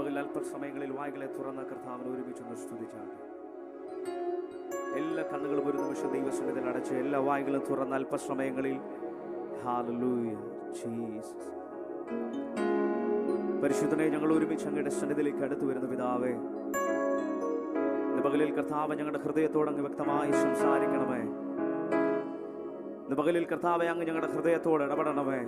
പകൽ അല്പസമയങ്ങളിൽ വായ്കളെ തുറന്ന കർത്താവിനെ ഒരുമിച്ചൊന്ന് സ്തുതിച്ചാട്ടെ. എല്ലാ കണ്ണുകളും ഒരു നിമിഷം ദൈവസന്നിധിയിൽ അടച്ച് എല്ലാ വായ്കളും തുറന്ന അല്പസമയങ്ങളിൽ ഹല്ലേലൂയ ജീസസ്. പരിശുദ്ധനെ, ഞങ്ങൾ ഒരുമിച്ച് അങ്ങയുടെ സന്നിധിയിലേക്ക് അടുത്തു വരുന്ന പിതാവേ, ഇന്ന് പകലിൽ കർത്താവ് ഞങ്ങളുടെ ഹൃദയത്തോട് അങ്ങ് വ്യക്തമായി സംസാരിക്കണമേ. ഇന്ന് പകലിൽ കർത്താവെ അങ്ങ് ഞങ്ങളുടെ ഹൃദയത്തോട് ഇടപെടണമേ.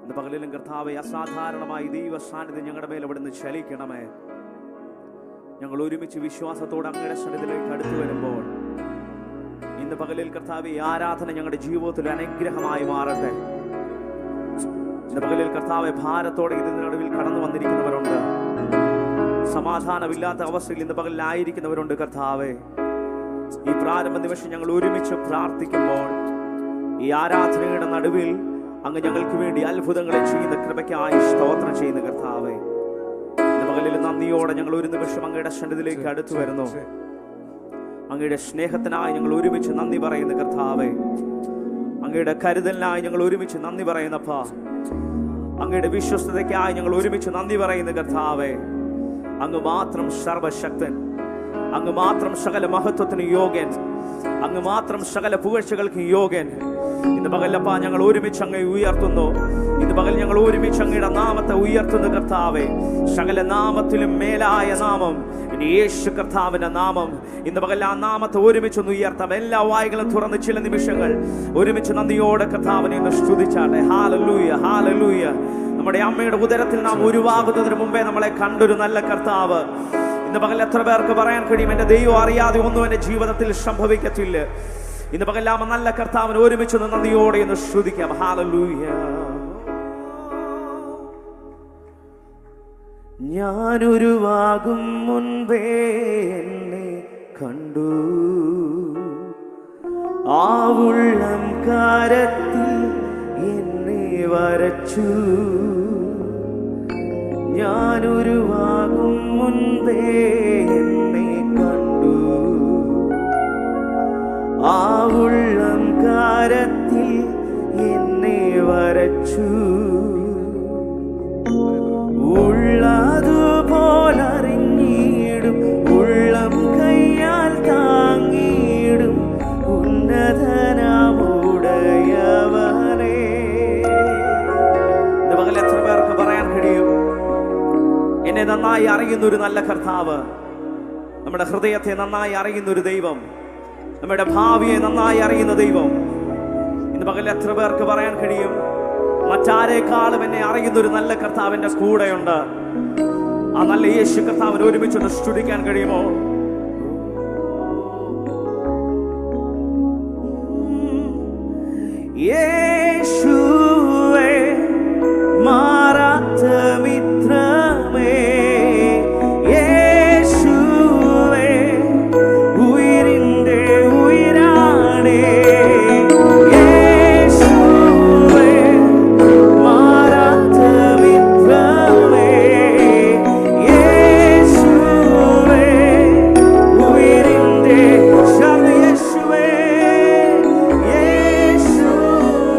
ഇന്ന് പകലിലും കർത്താവെ അസാധാരണമായി ദൈവ സാന്നിധ്യം ഞങ്ങളുടെ മേൽ അവിടെ നിന്ന് ചലിക്കണമേ. ഞങ്ങൾ ഒരുമിച്ച് വിശ്വാസത്തോടെ അങ്ങയുടെ സന്നിധിയിലേക്ക് അടുത്തു വരുമ്പോൾ ഇന്ന് പകലിൽ കർത്താവെ ഈ ആരാധന ഞങ്ങളുടെ ജീവിതത്തിൽ അനുഗ്രഹമായി മാറട്ടെ. ഇന്ന് പകലിൽ കർത്താവെ ഭാരത്തോടെ ഇതിന് നടുവിൽ കടന്നു വന്നിരിക്കുന്നവരുണ്ട്, സമാധാനമില്ലാത്ത അവസ്ഥയിൽ ഇന്ന് പകലിലായിരിക്കുന്നവരുണ്ട്. കർത്താവെ, ഈ പ്രാരംഭ നിമിഷം ഞങ്ങൾ ഒരുമിച്ച് പ്രാർത്ഥിക്കുമ്പോൾ ഈ ആരാധനയുടെ നടുവിൽ അങ്ങ് ഞങ്ങൾക്ക് വേണ്ടി അത്ഭുതങ്ങളെ ചെയ്യുന്ന കൃപയ്ക്കായി സ്തോത്രം ചെയ്യുന്ന കർത്താവെ, ഇന്ന് പകലിൽ നന്ദിയോടെ ഞങ്ങൾ ഒരു നിമിഷം അങ്ങയുടെ സന്നിധിയിലേക്ക് അടുത്തു വരുന്നു. അങ്ങയുടെ സ്നേഹത്തിനായി ഞങ്ങൾ ഒരുമിച്ച് നന്ദി പറയുന്ന കർത്താവെ, അങ്ങയുടെ കരുതലിനായി ഞങ്ങൾ ഒരുമിച്ച് നന്ദി പറയുന്നപ്പാ, അങ്ങയുടെ വിശ്വസ്തതയ്ക്കായി ഞങ്ങൾ ഒരുമിച്ച് നന്ദി പറയുന്ന കർത്താവെ, അങ്ങ് മാത്രം സർവശക്തൻ, അങ്ങ് മാത്രം സകല മഹത്വത്തിന് യോഗ്യൻ, അങ്ങ് മാത്രം സകല പുകഴ്ചകൾക്ക് യോഗ്യൻ. ഇന്ന് പകലപ്പ ഞങ്ങൾ ഒരുമിച്ച് അങ്ങ് ഉയർത്തുന്നു. ഇന്ന് പകൽ ഞങ്ങൾ ഒരുമിച്ച് അങ്ങയുടെ നാമത്തെ ഉയർത്തുന്നു കർത്താവെ. സകല നാമത്തിലും മേലായ നാമം ഇനി യേശു കർത്താവിന്റെ നാമം. ഇന്ന് പകൽ ആ നാമത്തെ ഒരുമിച്ചൊന്ന് ഉയർത്താം. എല്ലാ വായ്കളും തുറന്ന് ചില നിമിഷങ്ങൾ ഒരുമിച്ച് നന്ദിയോടെ കർത്താവിനെ ഒന്ന് സ്തുതിച്ചാട്ടെ. Hallelujah, hallelujah. നമ്മുടെ അമ്മയുടെ ഉദരത്തിൽ നാം ഉരുവാകുന്നതിന് മുമ്പേ നമ്മളെ കണ്ടൊരു നല്ല കർത്താവ്. ഇന്ന് പകൽ എത്ര പേർക്ക് പറയാൻ കഴിയും, എന്റെ ദൈവം അറിയാതെ ഒന്നും എന്റെ ജീവിതത്തിൽ സംഭവിക്കത്തില്ല. ഇന്ന് പകൽ ആ നല്ല കർത്താവിനെ ഒരുമിച്ച് നന്ദിയോടെ ഒന്ന് സ്തുതിക്കാം. ഹല്ലേലൂയ. ഞാനൊരുവാകും മുൻപേ എന്നെ കണ്ടു, ആ ഉള്ളം കാരത്തിൽ എന്നെ വരച്ചു. ഞാനൊരുവാകും മുൻപേ എന്നെ കണ്ടു, ആ ഉള്ളം കാരത്തിൽ എന്നെ വരച്ചു. ഉള്ളതുപോലറിഞ്ഞിടും ഉള്ളം കയ്യാൽ താങ്ങിയിടും ഉന്നതനാമുടയവനേ. ഇന്ന് പകൽ എത്ര പേർക്ക് പറയാൻ കഴിയും, എന്നെ നന്നായി അറിയുന്നൊരു നല്ല കർത്താവ്, നമ്മുടെ ഹൃദയത്തെ നന്നായി അറിയുന്നൊരു ദൈവം, നമ്മുടെ ഭാവിയെ നന്നായി അറിയുന്ന ദൈവം. ഇന്ന് പകൽ എത്ര പേർക്ക് പറയാൻ കഴിയും, മറ്റാരേക്കാളും എന്നെ അറിയുന്നൊരു നല്ല കർത്താവിന്റെ കൂടെയുണ്ട്. ആ നല്ല യേശു കർത്താവിനെ ഒരുമിച്ചൊന്ന് സ്തുതിക്കാൻ കഴിയുമോ? യേശുവേ മാറാത്ത മിത്രമേ, യേശുവേ ഉയിരിന്റെ ഉയിരാണേ, യേശുവേ മാറാത്ത മിത്രമേ, യേശുവേ ഉയിരിന്റെ ശബ്ദ, യേശുവേ യേശുവേ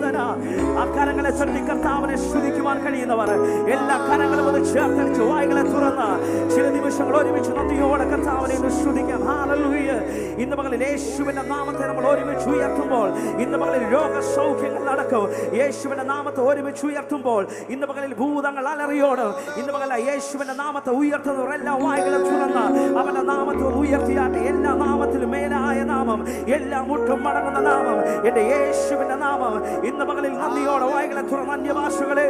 ആ കരങ്ങളെ ചൊല്ലി കർത്താവിനെ സ്തുതിക്കുവാൻ കഴിയുന്നവർ എല്ലാ കരങ്ങളും ഒന്ന് ചേർത്തടിച്ച് വായ്കളെ തുറന്ന് ചില നിമിഷങ്ങൾ ഒരുമിച്ച് നന്ദിയോടെ കർത്താവിനെ സ്തുതിക്കാം. ഹല്ലേലൂയ. ഇന്ന് പകലിൽ യേശുവിന്റെ നാമത്തെ നമ്മൾ ഒരുമിച്ച് ഉയർത്തുമ്പോൾ, ഇന്ന് പകലിൽ രോഗസൗഖ്യങ്ങൾ നടക്കും. യേശുവിന്റെ നാമത്തെ ഒരുമിച്ച് ഉയർത്തുമ്പോൾ ഇന്ന് പകലിൽ ഭൂതങ്ങൾ അലറിയോട്. ഇന്ന് പകൽ യേശുവിന്റെ നാമത്തെ ഉയർത്തുന്നവർ എല്ലാ വായ്കളും തുറന്ന് അവന്റെ നാമത്തെ ഉയർത്തിയാട്ടെ. എല്ലാ നാമത്തിലും മേലായ നാമം, എല്ലാ മുട്ടും മടങ്ങുന്ന നാമം, എന്റെ യേശുവിന്റെ നാമം. ഇന്ന് പകലിൽ നന്ദിയോടെ വായ്കളെ തുറന്ന് അന്യഭാഷകളെ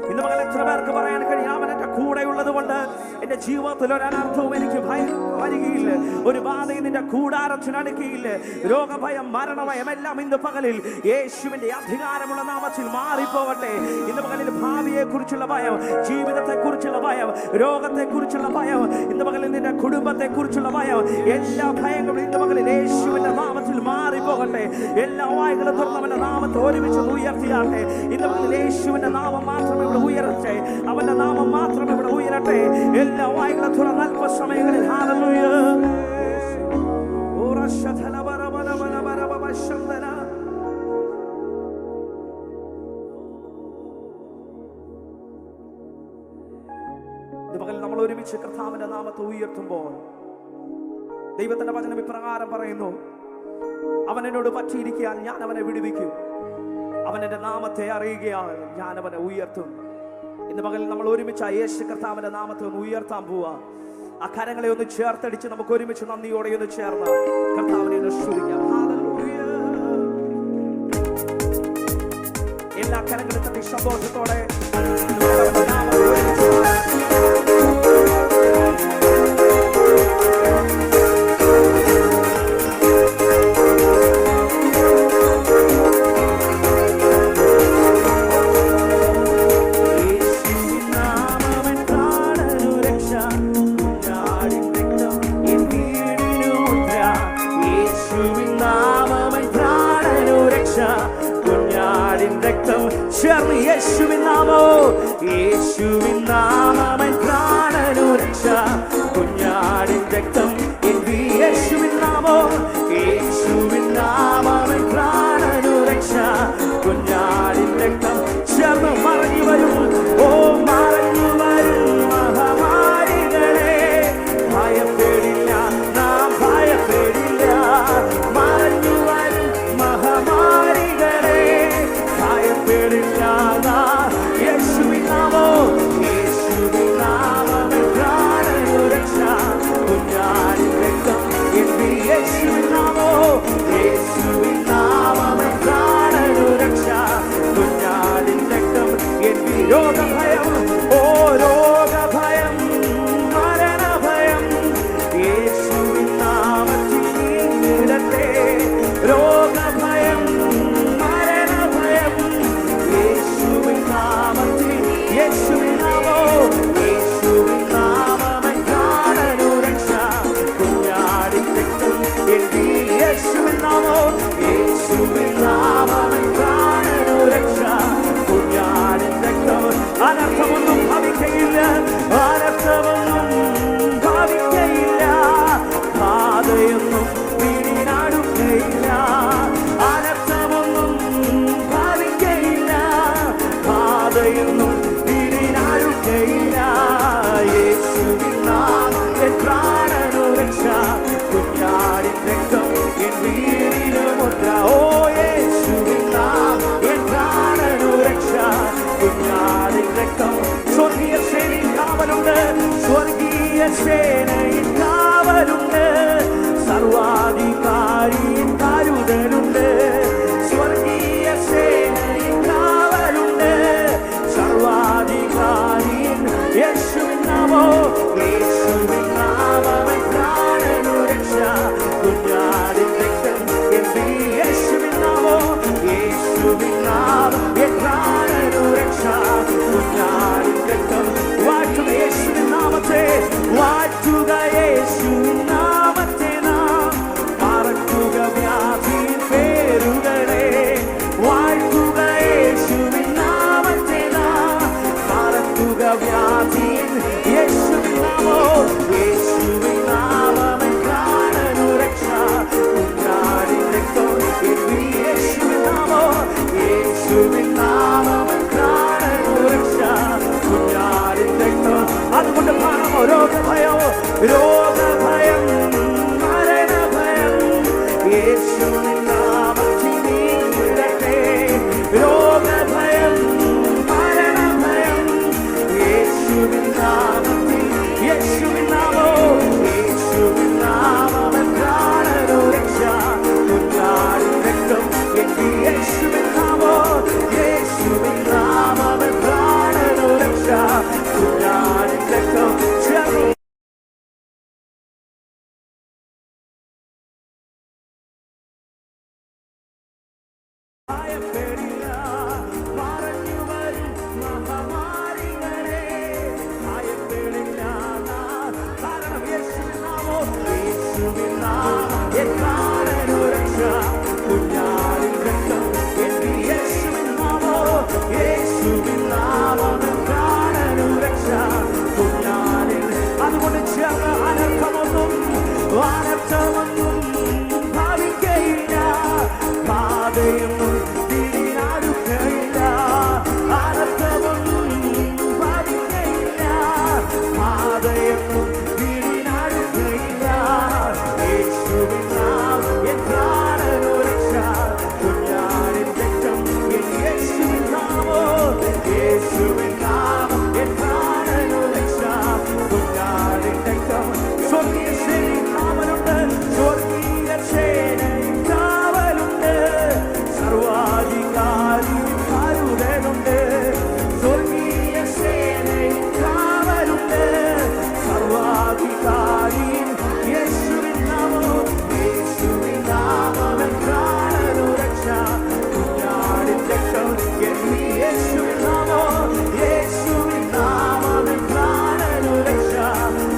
ഇന്ന് മകൾ എത്ര പേർക്ക് പറയാൻ കഴിയും, അവൻ എന്റെ കൂടെ ഉള്ളത് കൊണ്ട് എന്റെ ജീവിതത്തിൽ ഒരു അനർത്ഥവും എനിക്ക് ഭയം വരികയില്ല, ഒരു ബാധയും നിന്റെ കൂടാരത്തിനടുക്കുകയില്ല. രോഗഭയം, മരണഭയം എല്ലാം ഇന്ന് പകലിൽ യേശുവിന്റെ അധികാരമുള്ള നാമത്തിൽ മാറിപ്പോകട്ടെ. ഇന്ന് പകലിൽ ഭാവിയെ കുറിച്ചുള്ള ഭയം, ജീവിതത്തെ കുറിച്ചുള്ള ഭയം, രോഗത്തെ കുറിച്ചുള്ള ഭയം, ഇന്ന് പകലിൽ നിന്റെ കുടുംബത്തെ കുറിച്ചുള്ള ഭയം, എല്ലാ ഭയങ്ങളും ഇന്ന് പകലിൽ യേശുവിന്റെ നാമത്തിൽ മാറിപ്പോകട്ടെ. എല്ലാ വായ്കളും അവന്റെ നാമത്തെ ഒരുമിച്ച് ഉയർത്തിയാട്ടെ. ഇന്ന് യേശുവിന്റെ നാമം മാത്രം ഇവിടെ ഉയരട്ടെ, അവന്റെ നാമം മാത്രം ഇവിടെ ഉയരട്ടെ. എല്ലാ വായ്കളും തുറന്ന് അല്പസമയങ്ങളിൽ ഹല്ലേലൂയ. നമ്മൾ ഒരുമിച്ച് കർത്താവിന്റെ നാമത്തെ ഉയർത്തുമ്പോൾ ദൈവത്തിന്റെ വചനം ഇപ്രകാരം പറയുന്നു, അവൻ എന്നോട് പറ്റിയിരിക്കാൻ ഞാൻ അവനെ വിടുവിക്കും, അവൻ എന്റെ നാമത്തെ അറിയുകയാൽ ഞാൻ അവനെ ഉയർത്തും. ഇന്ന് പകൽ നമ്മൾ ഒരുമിച്ച് യേശു കർത്താവിന്റെ നാമത്തെ ഒന്ന് ഉയർത്താൻ പോവാ. ആ കരങ്ങളെ ഒന്ന് ചേർത്തടിച്ച് നമുക്ക് ഒരുമിച്ച് നന്ദിയോടെ ഒന്ന് ചേർന്ന് കർത്താവിനെ ഒന്ന് സ്തുതിക്കാം. ഹല്ലേലൂയ. എല്ലാ കരങ്ങളും തട്ടി സന്തോഷത്തോടെ യേശുവിൻ നാമമൻ പ്രാണനു രക്ഷ, കുഞ്ഞാടിൻ രക്തം എന്തി യേശുവിൻ നാമോ, യേശുവിൻ നാമമൻ പ്രാണനു രക്ഷ, കുഞ്ഞാടിൻ രക്തം ചേർന്ന് മറഞ്ഞു വരും. ഓ മറഞ്ഞു വരും മഹാമാരികളെ, ഭയപ്പെടില്ല നാം ഭയപ്പെടില്ല. മറഞ്ഞു വരും മഹാമാരികളെ, ഭയപ്പെടില്ല. യേശുവിൻ നാമോ, യേശുവിൻ നാമമൻ പ്രാണനു രക്ഷ, കുഞ്ഞാടിൻ രക്തം എന്തി യേശുവിൻ നാമോ, യേശുവിൻ നാമമൻ പ്രാണനു രക്ഷ, കുഞ്ഞാടിൻ രക്തം എന്തി. രോഗഭയം, ഓ രോഗഭയം, മരണഭയം യേശുവിൻ നാമത്തിൽ നീങ്ങിടട്ടെ. രോഗഭയം, മരണഭയം യേശുവിൻ നാമത്തിൽ, യേശുവിൻ നാമോ, യേശുവിൻ നാമമൻ പ്രാണനു രക്ഷ, കുഞ്ഞാടിൻ രക്തം എന്തി യേശുവിൻ നാമോ, യേശുവിൻ നാമമൻ പ്രാണനു രക്ഷ, കുഞ്ഞാടിൻ രക്തം. അനർത്ഥമൊന്നും ഭവിക്കയില്ല, അനർത്ഥമൊന്നും ഭവിക്കയില്ല, ബാധയൊന്നും പിടിനാടുകയില്ല. അനർത്ഥമൊന്നും ഭവിക്കയില്ല, ബാധയൊന്നും പിടിനാടുകയില്ല. യേശുവിൻ നാമത്തിൽ പ്രാണനു രക്ഷ, കുഞ്ഞാടിൻ രക്തം എൻ വീടിനു മുദ്ര. ഓ യേശുവിൻ നാമത്തിൽ പ്രാണനു രക്ഷ, കുഞ്ഞാടിൻ രക്തം. സ്വർഗീയ സേനയിൽ കാവലുണ്ട്, സ്വർഗീയ സേനയിൽ കാവലുണ്ട്, സർവാധികാരിയിൽ കരുതലുണ്ട്. സ്വർഗീയ സേനയിൽ കാവലുണ്ട്, സർവാധികാരിയിൽ. യേശുവിൻ നാമോ, യേശുവിൻ നാമമൻ പ്രാണനു രക്ഷ, കുഞ്ഞാടിൻ രക്തം എന്തി യേശുവിൻ നാമോ, യേശുവിൻ നാമം എൻ പ്രാണനു രക്ഷ, കുഞ്ഞാടിൻ രക്തം. വാഴ്ത്തുക യേശുവിൻ നാമത്തെ, വാഴ്ത്തുക യേശുവിൻ നാമത്തെ നാം, മറക്കുക വ്യാധിയിൽ പേര് ഭയപ്പെടില്ല, മറഞ്ഞു വരും മഹാമാരികളെ ഭയപ്പെടില്ല. കാരണം യേശുവിൻ നാമം, യേശുവിൻ നാമം എന്നാണ് രക്ഷ. കുഞ്ഞാടിൻ രക്തം എന്റെ യേശുവിൻ നാമം, യേശുവിൻ നാമം എന്നാണ് രക്ഷ. കുഞ്ഞാടിൻ അതുകൊണ്ട് ചേർന്ന് അനർത്ഥമൊന്നും ഭാവിക്കയില്ല, പാതയൊന്നും തിരിഞ്ഞാടുകയില്ല. അനർത്ഥമൊന്നും ഭാവിക്കയില്ല, പാതയൊന്നും തിരിഞ്ഞാടുകയില്ല. യേശുവിൻ നാമം എന്നാണ് രക്ഷ. കുഞ്ഞാടിൻ രക്തം യേശുവിൻ നാമം, യേശുവിൻ നാമം എന്നാണ് രക്ഷ. കുഞ്ഞാടിൻ രക്തം സ്വർഗീയ സേനയിൽ കാവലുണ്ട്, സ്വർഗീയ സേനയിൽ കാവലുണ്ട്, സർവാധികാരി കരുതലുണ്ട്. സ്വർഗീയ സേനയിൽ കാവലുണ്ട്, സർവാധികാരി യേശുവിൻ നാമം, യേശുവിൻ നാമം എന്നാണ് രക്ഷ. കുഞ്ഞാടിൻ രക്തം യേശുവിൻ നാമം, യേശുവിൻ നാമം എന്നാണ് രക്ഷ.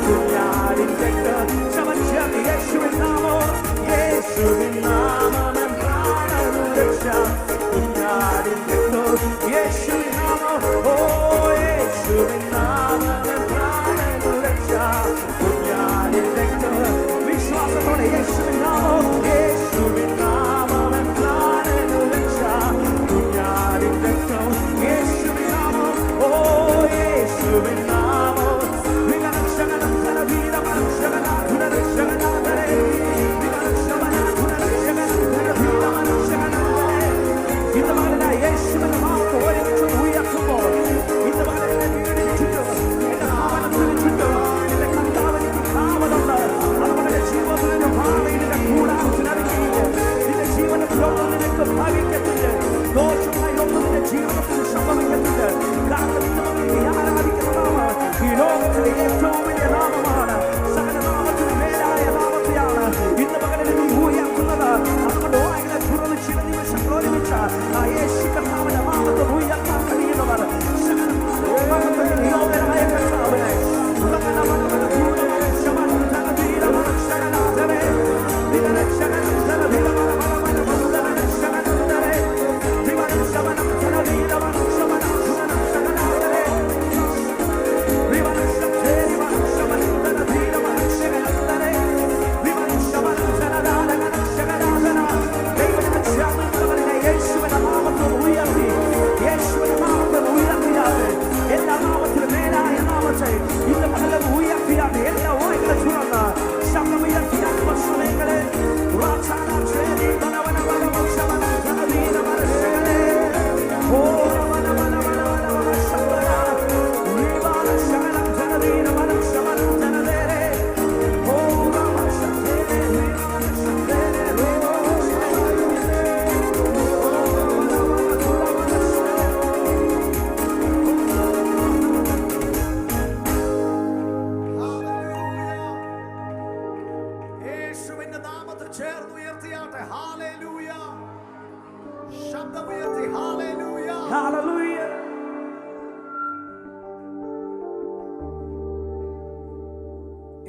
കുഞ്ഞാടിൻ രക്തം ചമച്ചത് യേശുവിൻ നാമം, യേശുവിൻ നാമം എന്നാണ് രക്ഷ. കുഞ്ഞാടിൻ രക്തം യേശുവിൻ നാമം, ഓ യേശുവിൻ നാമം എന്നാണ് രക്ഷ. കുഞ്ഞാടിൻ രക്തം വിശ്വാസത്തോടെ യേശുവിൻ നാമം, യേശുവിൻ നാമം എന്നാണ് രക്ഷ. കുഞ്ഞാടിൻ രക്തം യേശുവിൻ നാമം, ഓ യേശുവിൻ നാമം. യേശുവിന്റെ നാമത്തെ ഒരുമിച്ച് ഉയർത്തുമ്പോൾ ഇന്ന് വളരെ വീടിന് ചുറ്റും എന്റെ ഭവനത്തിന് ചുറ്റും എന്റെ കർത്താവിന് കാവലുണ്ട്. അതുകൊണ്ട് ജീവിതത്തിന്റെ ഭാവിയുടെ കൂടാരത്തിനടുക്കില്ല, നിന്റെ ജീവിതത്തിലൊന്നും നിനക്ക് ഭവിക്കത്തില്ല, ദോഷമായി ഒന്നും നിന്റെ ജീവിതത്തിൽ സംഭവിക്കത്തില്ല. കാരണം ഇന്ന് നീ ആരാധിക്കുന്ന നാമം ഈ ലോകത്തിലെ ഏറ്റവും വലിയ നാമമാണ്, സകല നാമത്തിന് മേലായ നാമത്തെയാണ് ഇന്ന് പകലിൽ നീ ഉയർത്തുന്നത്. അതുകൊണ്ട് വായിലെ തുറന്ന് ചില നിമിഷങ്ങൾ ഒരുമിച്ച് ആ യേശു കർത്താവിന്റെ നാമത്തെ ഉയർത്താൻ കഴിയുന്നവർ സകല നാമത്തിൽ യോഗ്യനായ കർത്താവിനെ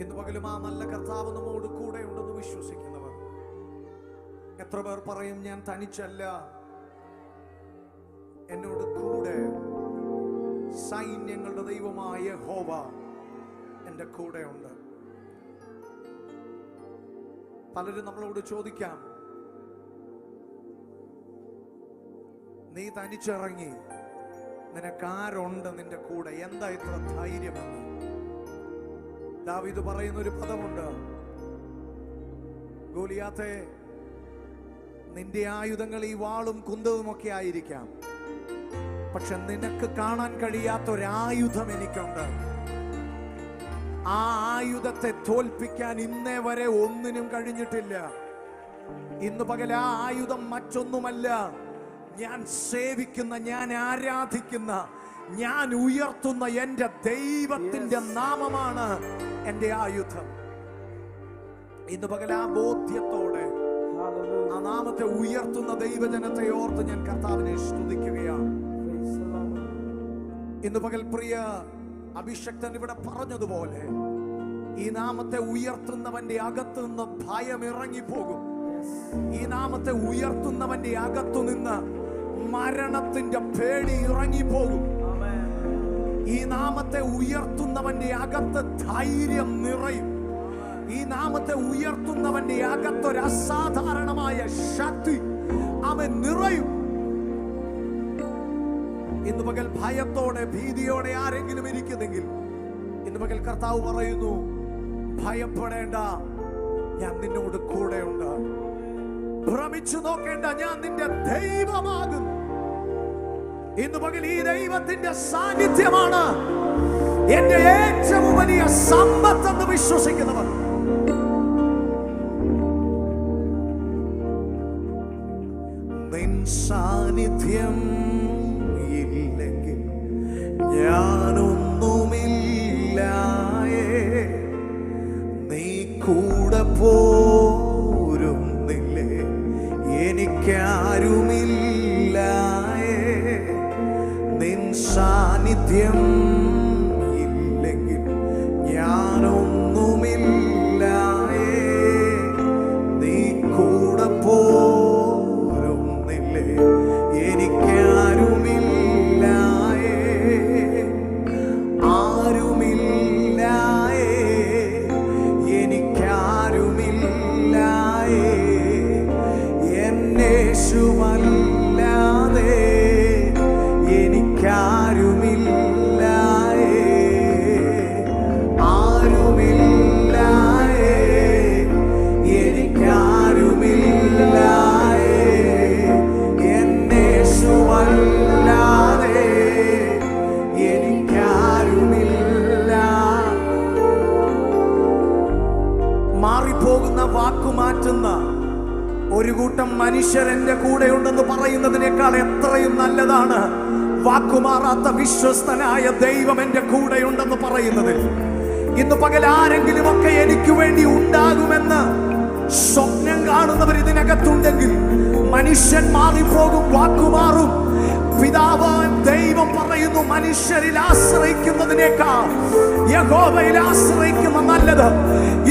ഇന്ന് പകലും ആ നല്ല കർത്താവ് നമ്മോട് കൂടെ ഉണ്ടെന്ന് വിശ്വസിക്കുന്നവർ എത്ര പേർ പറയും, ഞാൻ തനിച്ചല്ല, എന്നോട് കൂടെ സൈന്യങ്ങളുടെ ദൈവമായ യഹോവ എൻ്റെ കൂടെ ഉണ്ട്. പലരും നമ്മളോട് ചോദിക്കാം, നീ തനിച്ചിറങ്ങി, നിനക്കാരുണ്ട് നിന്റെ കൂടെ, എന്താ ഇത്ര ധൈര്യമെന്ന്? ദാവീദ് പറയുന്ന ഒരു പദമുണ്ട്, ഗോലിയാത്തെ, നിന്റെ ആയുധങ്ങൾ ഈ വാളും കുന്തവും ഒക്കെ ആയിരിക്കാം, പക്ഷെ നിനക്ക് കാണാൻ കഴിയാത്ത ഒരായുധം എനിക്കുണ്ട്. ആ ആയുധത്തെ തോൽപ്പിക്കാൻ ഇന്നേ വരെ ഒന്നിനും കഴിഞ്ഞിട്ടില്ല. ഇന്ന് പകൽ ആ ആയുധം മറ്റൊന്നുമല്ല, ഞാൻ സേവിക്കുന്ന, ഞാൻ ആരാധിക്കുന്ന, ഞാൻ ഉയർത്തുന്ന എൻ്റെ ദൈവത്തിന്റെ നാമമാണ് എൻ്റെ ആയുധം. ഇന്ന് പകൽ ആ ബോധ്യത്തോടെ ആ നാമത്തെ ഉയർത്തുന്ന ദൈവജനത്തെ ഓർത്ത് ഞാൻ കർത്താവിനെ സ്തുതിക്കുകയാണ്. ഇന്ന് പകൽ പ്രിയ അഭിഷക്തൻ ഇവിടെ പറഞ്ഞതുപോലെ ഈ നാമത്തെ ഉയർത്തുന്നവന്റെ അകത്തു നിന്ന് ഭയം ഇറങ്ങിപ്പോകും. ഈ നാമത്തെ ഉയർത്തുന്നവന്റെ അകത്തു നിന്ന് മരണത്തിന്റെ പേടി ഇറങ്ങിപ്പോകും. ഈ നാമത്തെ ഉയർത്തുന്നവന്റെ അകത്ത് ധൈര്യം നിറയും. ഈ നാമത്തെ ഉയർത്തുന്നവന്റെ അകത്തൊരു അസാധാരണമായ ശക്തി അവൻ നിറയും. ഇന്ന് പകൽ ഭയത്തോടെ ഭീതിയോടെ ആരെങ്കിലും ഇരിക്കുന്നെങ്കിൽ ഇന്ന് പകൽ കർത്താവ് പറയുന്നു, ഭയപ്പെടേണ്ട, ഞാൻ നിന്നോട് കൂടെയുണ്ട്. ഭ്രമിച്ചു നോക്കേണ്ട, ഞാൻ നിന്റെ ദൈവമാകും. ഇന്ന് പകൽ ഈ ദൈവത്തിന്റെ സാന്നിധ്യമാണ് എന്റെ ഏറ്റവും വലിയ സമ്പത്തെന്ന് വിശ്വസിക്കുന്നവർ നിൻ സാന്നിധ്യം ഇല്ലെങ്കിൽ ഞാനൊന്നുമില്ലായേ. നീ കൂടെ പോരുന്നില്ലേ, എനിക്കാരുമില്ലായേ. നിൻ സാന്നിധ്യം ഇല്ലെങ്കിൽ ഞാനൊന്നുമില്ലായേ. നീ കൂടെ പോരുന്നില്ലേ, എനിക്കാരുമില്ലായേ. ആരുമില്ലായേ, എനിക്കാരുമില്ലായേ. എന്നേശുവല്ലാതെ എനിക്കാരുമില്ലായേ. ആരുമില്ലായേ, എനിക്കാരുമില്ലായേ. എന്നേശുവല്ലാതെ എനിക്കാരുമില്ല. മാറിപ്പോകുന്ന വാക്കുമാറ്റുന്ന ഒരു കൂട്ടം മനുഷ്യർ എന്റെ കൂടെ ഉണ്ടെന്ന് പറയുന്നതിനേക്കാൾ എത്രയും നല്ലതാണ് വാക്കുമാറാത്ത വിശ്വസ്തനായ ദൈവം എന്റെ കൂടെയുണ്ടെന്ന് പറയുന്നത്. ഇന്ന് പകൽ ആരെങ്കിലും ഒക്കെ എനിക്ക് വേണ്ടി ഉണ്ടാകുമെന്ന് സ്വപ്നം കാണുന്നവർ ഇതിനകത്തുണ്ടെങ്കിൽ മനുഷ്യൻ മാറിപ്പോകും, വാക്കുമാറും. പിതാവാൻ ദൈവം പറയുന്നു, മനുഷ്യരിൽ ആശ്രയിക്കുന്നതിനേക്കാൾ യഹോവയിൽ ആശ്രയിക്കുന്ന നല്ലത്.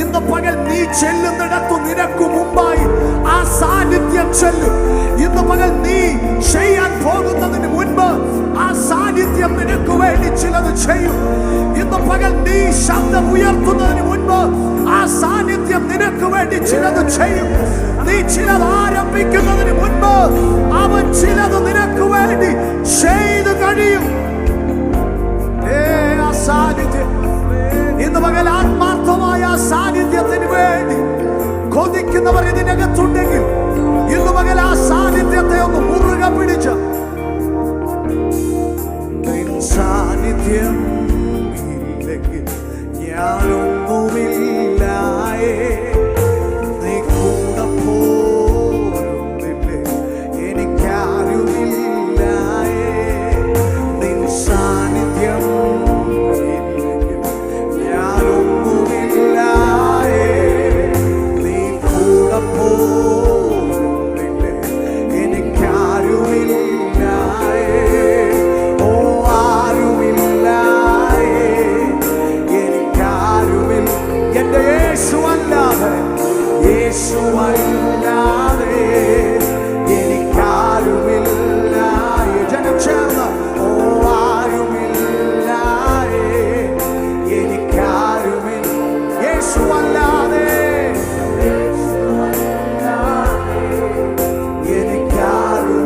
ഇന്ന് പകൽ നീ ചെല്ലുന്നിടത്തു നിനക്ക് മുമ്പായി ആ സാന്നിധ്യം ചെല്ലും. ഇന്ന് പകൽ നീ ചെയ്യാൻ പോകുന്നതിന് മുൻപ് ആ സാന്നിധ്യം നിനക്ക് വേണ്ടി ചിലത് ചെയ്യും. ഇന്ന് പകൽ നീ ശബ്ദം ഉയർത്തുന്നതിന് മുൻപ് ആ സാന്നിധ്യം നിനക്ക് വേണ്ടി ചിലത് ചെയ്യും. നീ ചിലത് ആരംഭിക്കുന്നതിന് മുൻപ് അവൻ ചിലത് നിനക്ക് വേണ്ടി ചെയ്തു കഴിയും. ആ സാന്നിധ്യം ഇന്ന് പകൽ ആത്മാർത്ഥമായ ആ സാന്നിധ്യത്തിന് വേണ്ടി കൊതിക്കുന്നവർ ഇതിനകത്തുണ്ടെങ്കിൽ ഇന്ന് പകൽ ആ സാന്നിധ്യത്തെ ഒന്ന് മുറുകെ പിടിച്ച് സാന്നിധ്യം ഇല്ലെങ്കിൽ ഞാനൊന്നുമില്ലായേ. നീ കൂടെ പോരുന്നില്ലേ, എനിക്കാരുമില്ലായേ. നിൻ സാന്നിധ്യം ഇല്ലെങ്കിൽ ഞാനൊന്നുമില്ലായേ. നീ കൂടെ പോരുന്നില്ലേ, എനിക്കാരുമില്ലായേ. ഓ ആരുമില്ലായേ, എനിക്കാരുമില്ല. എന്റെ യേശുവല്ലാതെ, യേശുവല്ലാതെ എനിക്കാരുമില്ലായേ. ജനം ചേർന്ന് ഓ ആരുമില്ലായേ, എനിക്കാരുമില്ല. യേശുവല്ലാതെ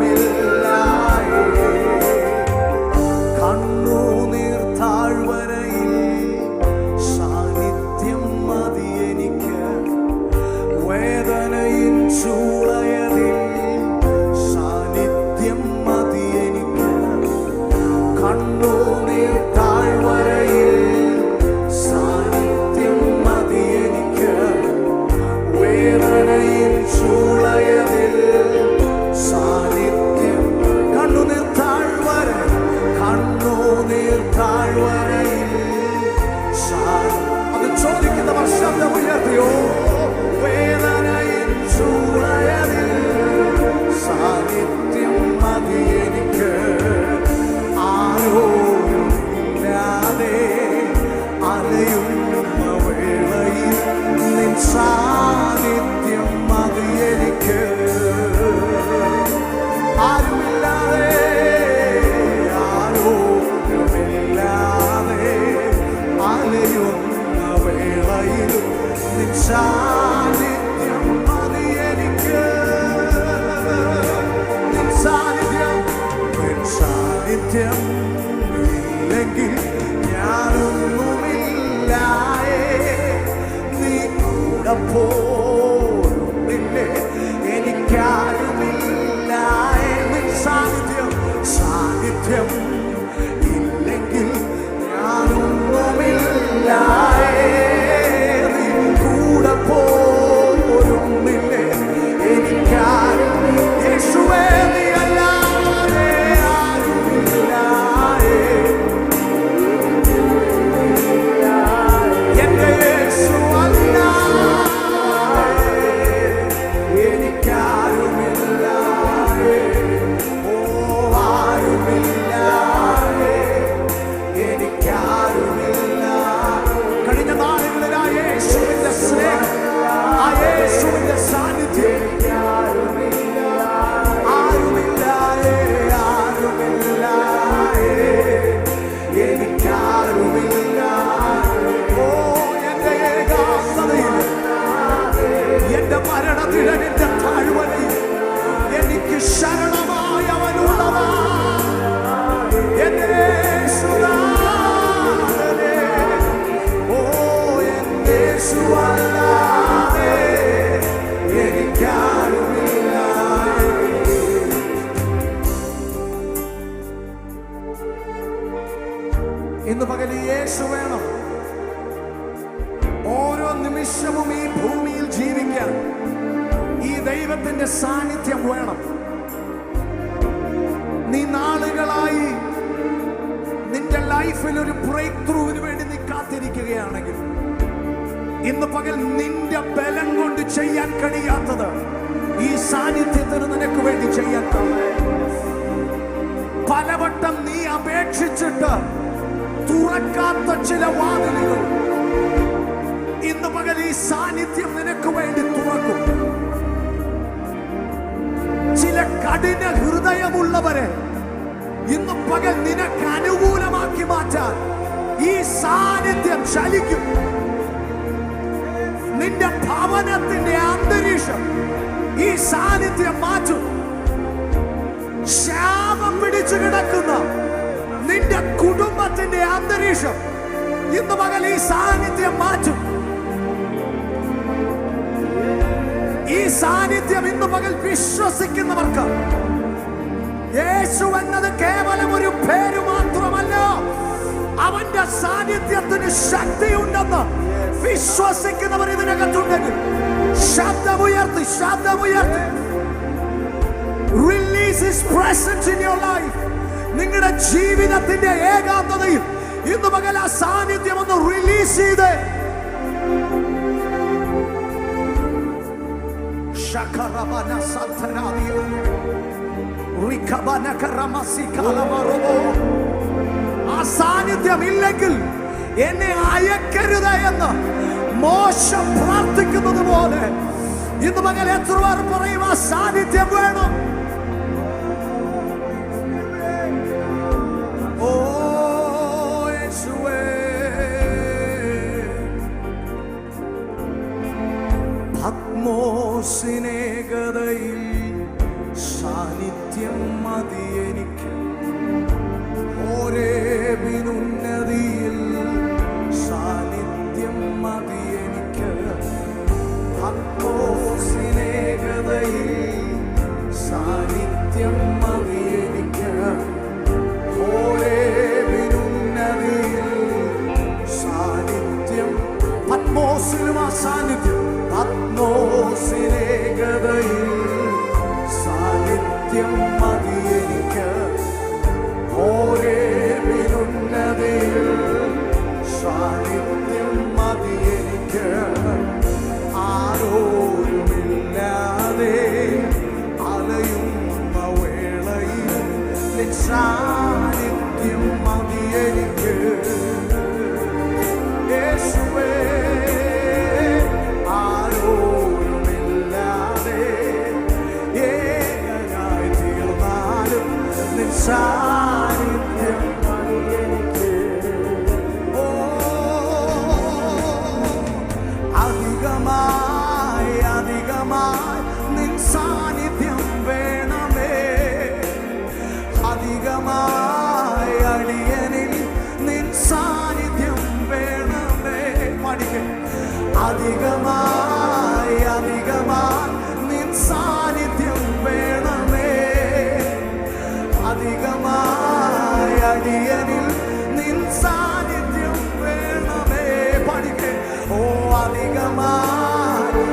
എനിക്കാരുമില്ലായേ. കണ്ണുനീർ താഴ്വരയിൽ സാന്നിധ്യം മതി എനിക്ക്. വേദനയിൽ മരണനിഴലിന്റെ താഴ്വരയിൽ എനിക്ക് ശരണമായവനുള്ളതാ. എന്റെ യേശുനാഥനേ, ഓ എന്റെ യേശുവല്ലാതെ എനിക്കാരുമില്ല. ഇന്ന് പകൽ യേശു വേണം. ഓരോ നിമിഷവും ഈ ഭൂമിയിൽ ജീവിക്കാൻ ഈ ദൈവത്തിന്റെ സാന്നിധ്യം വേണം. നീ നാളുകളായി നിന്റെ ലൈഫിൽ ഒരു ബ്രേക്ക് ത്രൂവിന് വേണ്ടി നീ കാത്തിരിക്കുകയാണെങ്കിൽ ഇന്ന് പകൽ നിന്റെ ബലം കൊണ്ട് ചെയ്യാൻ കഴിയാത്തത് ഈ സാന്നിധ്യത്തിന് നിനക്ക് വേണ്ടി ചെയ്യാൻ കഴിയും. പലവട്ടം നീ അപേക്ഷിച്ചിട്ട് തുറക്കാത്ത ചില വാതിലുകൾ ഇന്ന് പകൽ ഈ സാന്നിധ്യം നിനക്ക് വേണ്ടി തുറക്കും. ചില കഠിന ഹൃദയമുള്ളവരെ ഇന്ന് പകൽ നിനക്ക് അനുകൂലമാക്കി മാറ്റാൻ ഈ സാന്നിധ്യം ചലിക്കും. നിന്റെ ഭവനത്തിന്റെ അന്തരീക്ഷം ഈ സാന്നിധ്യം മാറ്റും. ശാപം പിടിച്ചു കിടക്കുന്ന നിന്റെ കുടുംബത്തിന്റെ അന്തരീക്ഷം ഇന്ന് പകൽ ഈ സാന്നിധ്യം മാറ്റും. ഈ സാന്നിധ്യം ഇന്ന് പകൽ വിശ്വസിക്കുന്നവർക്ക് യേശു എന്നത് കേവലം ഒരു പേര് മാത്രമല്ല, അവന്റെ സാന്നിധ്യത്തിന് ശക്തിയുണ്ടെന്ന് വിശ്വസിക്കുന്നവർ ഇതിനകത്തുണ്ടെങ്കിൽ ശബ്ദമുയർത്തി release his presence in your life. നിങ്ങളുടെ ജീവിതത്തിന്റെ ഏകാന്തതയിൽ ഇന്ന് പകൽ ആ സാന്നിധ്യം ഒന്ന് റിലീസ് ചെയ്ത് ആ സാന്നിധ്യം ഇല്ലെങ്കിൽ എന്നെ അയക്കരുത് എന്ന് മോശം പ്രാർത്ഥിക്കുന്നത് പോലെ ഇന്ന് പകൽ എത്ര പേർ പറയും ആ സാന്നിധ്യം വേണം. ഓ യേശുവേ, പത്മോസിനെ ഗതയിൽ സാന്നിധ്യം മതി എനിക്ക്. ഓരേബിനുന്നതിയിൽ സാന്നിധ്യം മതി എനിക്ക്. പത്മോസിനെ ഗതയിൽ സാന്നിധ്യം മതി എനിക്ക്. ഓരേബിനുന്നതിയിൽ സാന്നിധ്യം. പത്മോസിലും ആ സാന്നിധ്യം. പത്മോസിനെ ഗതയിൽ സാന്നിധ്യം മതി എനിക്ക്. ഓരേബിനുന്നതിയിൽ സാന്നിധ്യം മതി എനിക്ക്. ആരോരുമില്ലാതെ അലയുന്ന വേളയിൽ നിൻ സാന്നിധ്യം മതി എനിക്ക്. യേശുവേ, ആരോരുമില്ലാതെ ഏകനായി തീർന്നാലും നിൻ സാന്നിധ്യം മതി എനിക്ക്. ഓ അധികമായി നിൻ സാന്നിധ്യം വേണമേ. അധികമായി അടിയനിൽ നിൻ സാന്നിധ്യം വേണമേ. പഠിക്കേ. അധികമായി നിൻ സാന്നിധ്യം വേണമേ. അധികമായി അടിയനിൽ നിൻ സാന്നിധ്യം വേണമേ. പഠിക്കേ. ഓ അധികമായി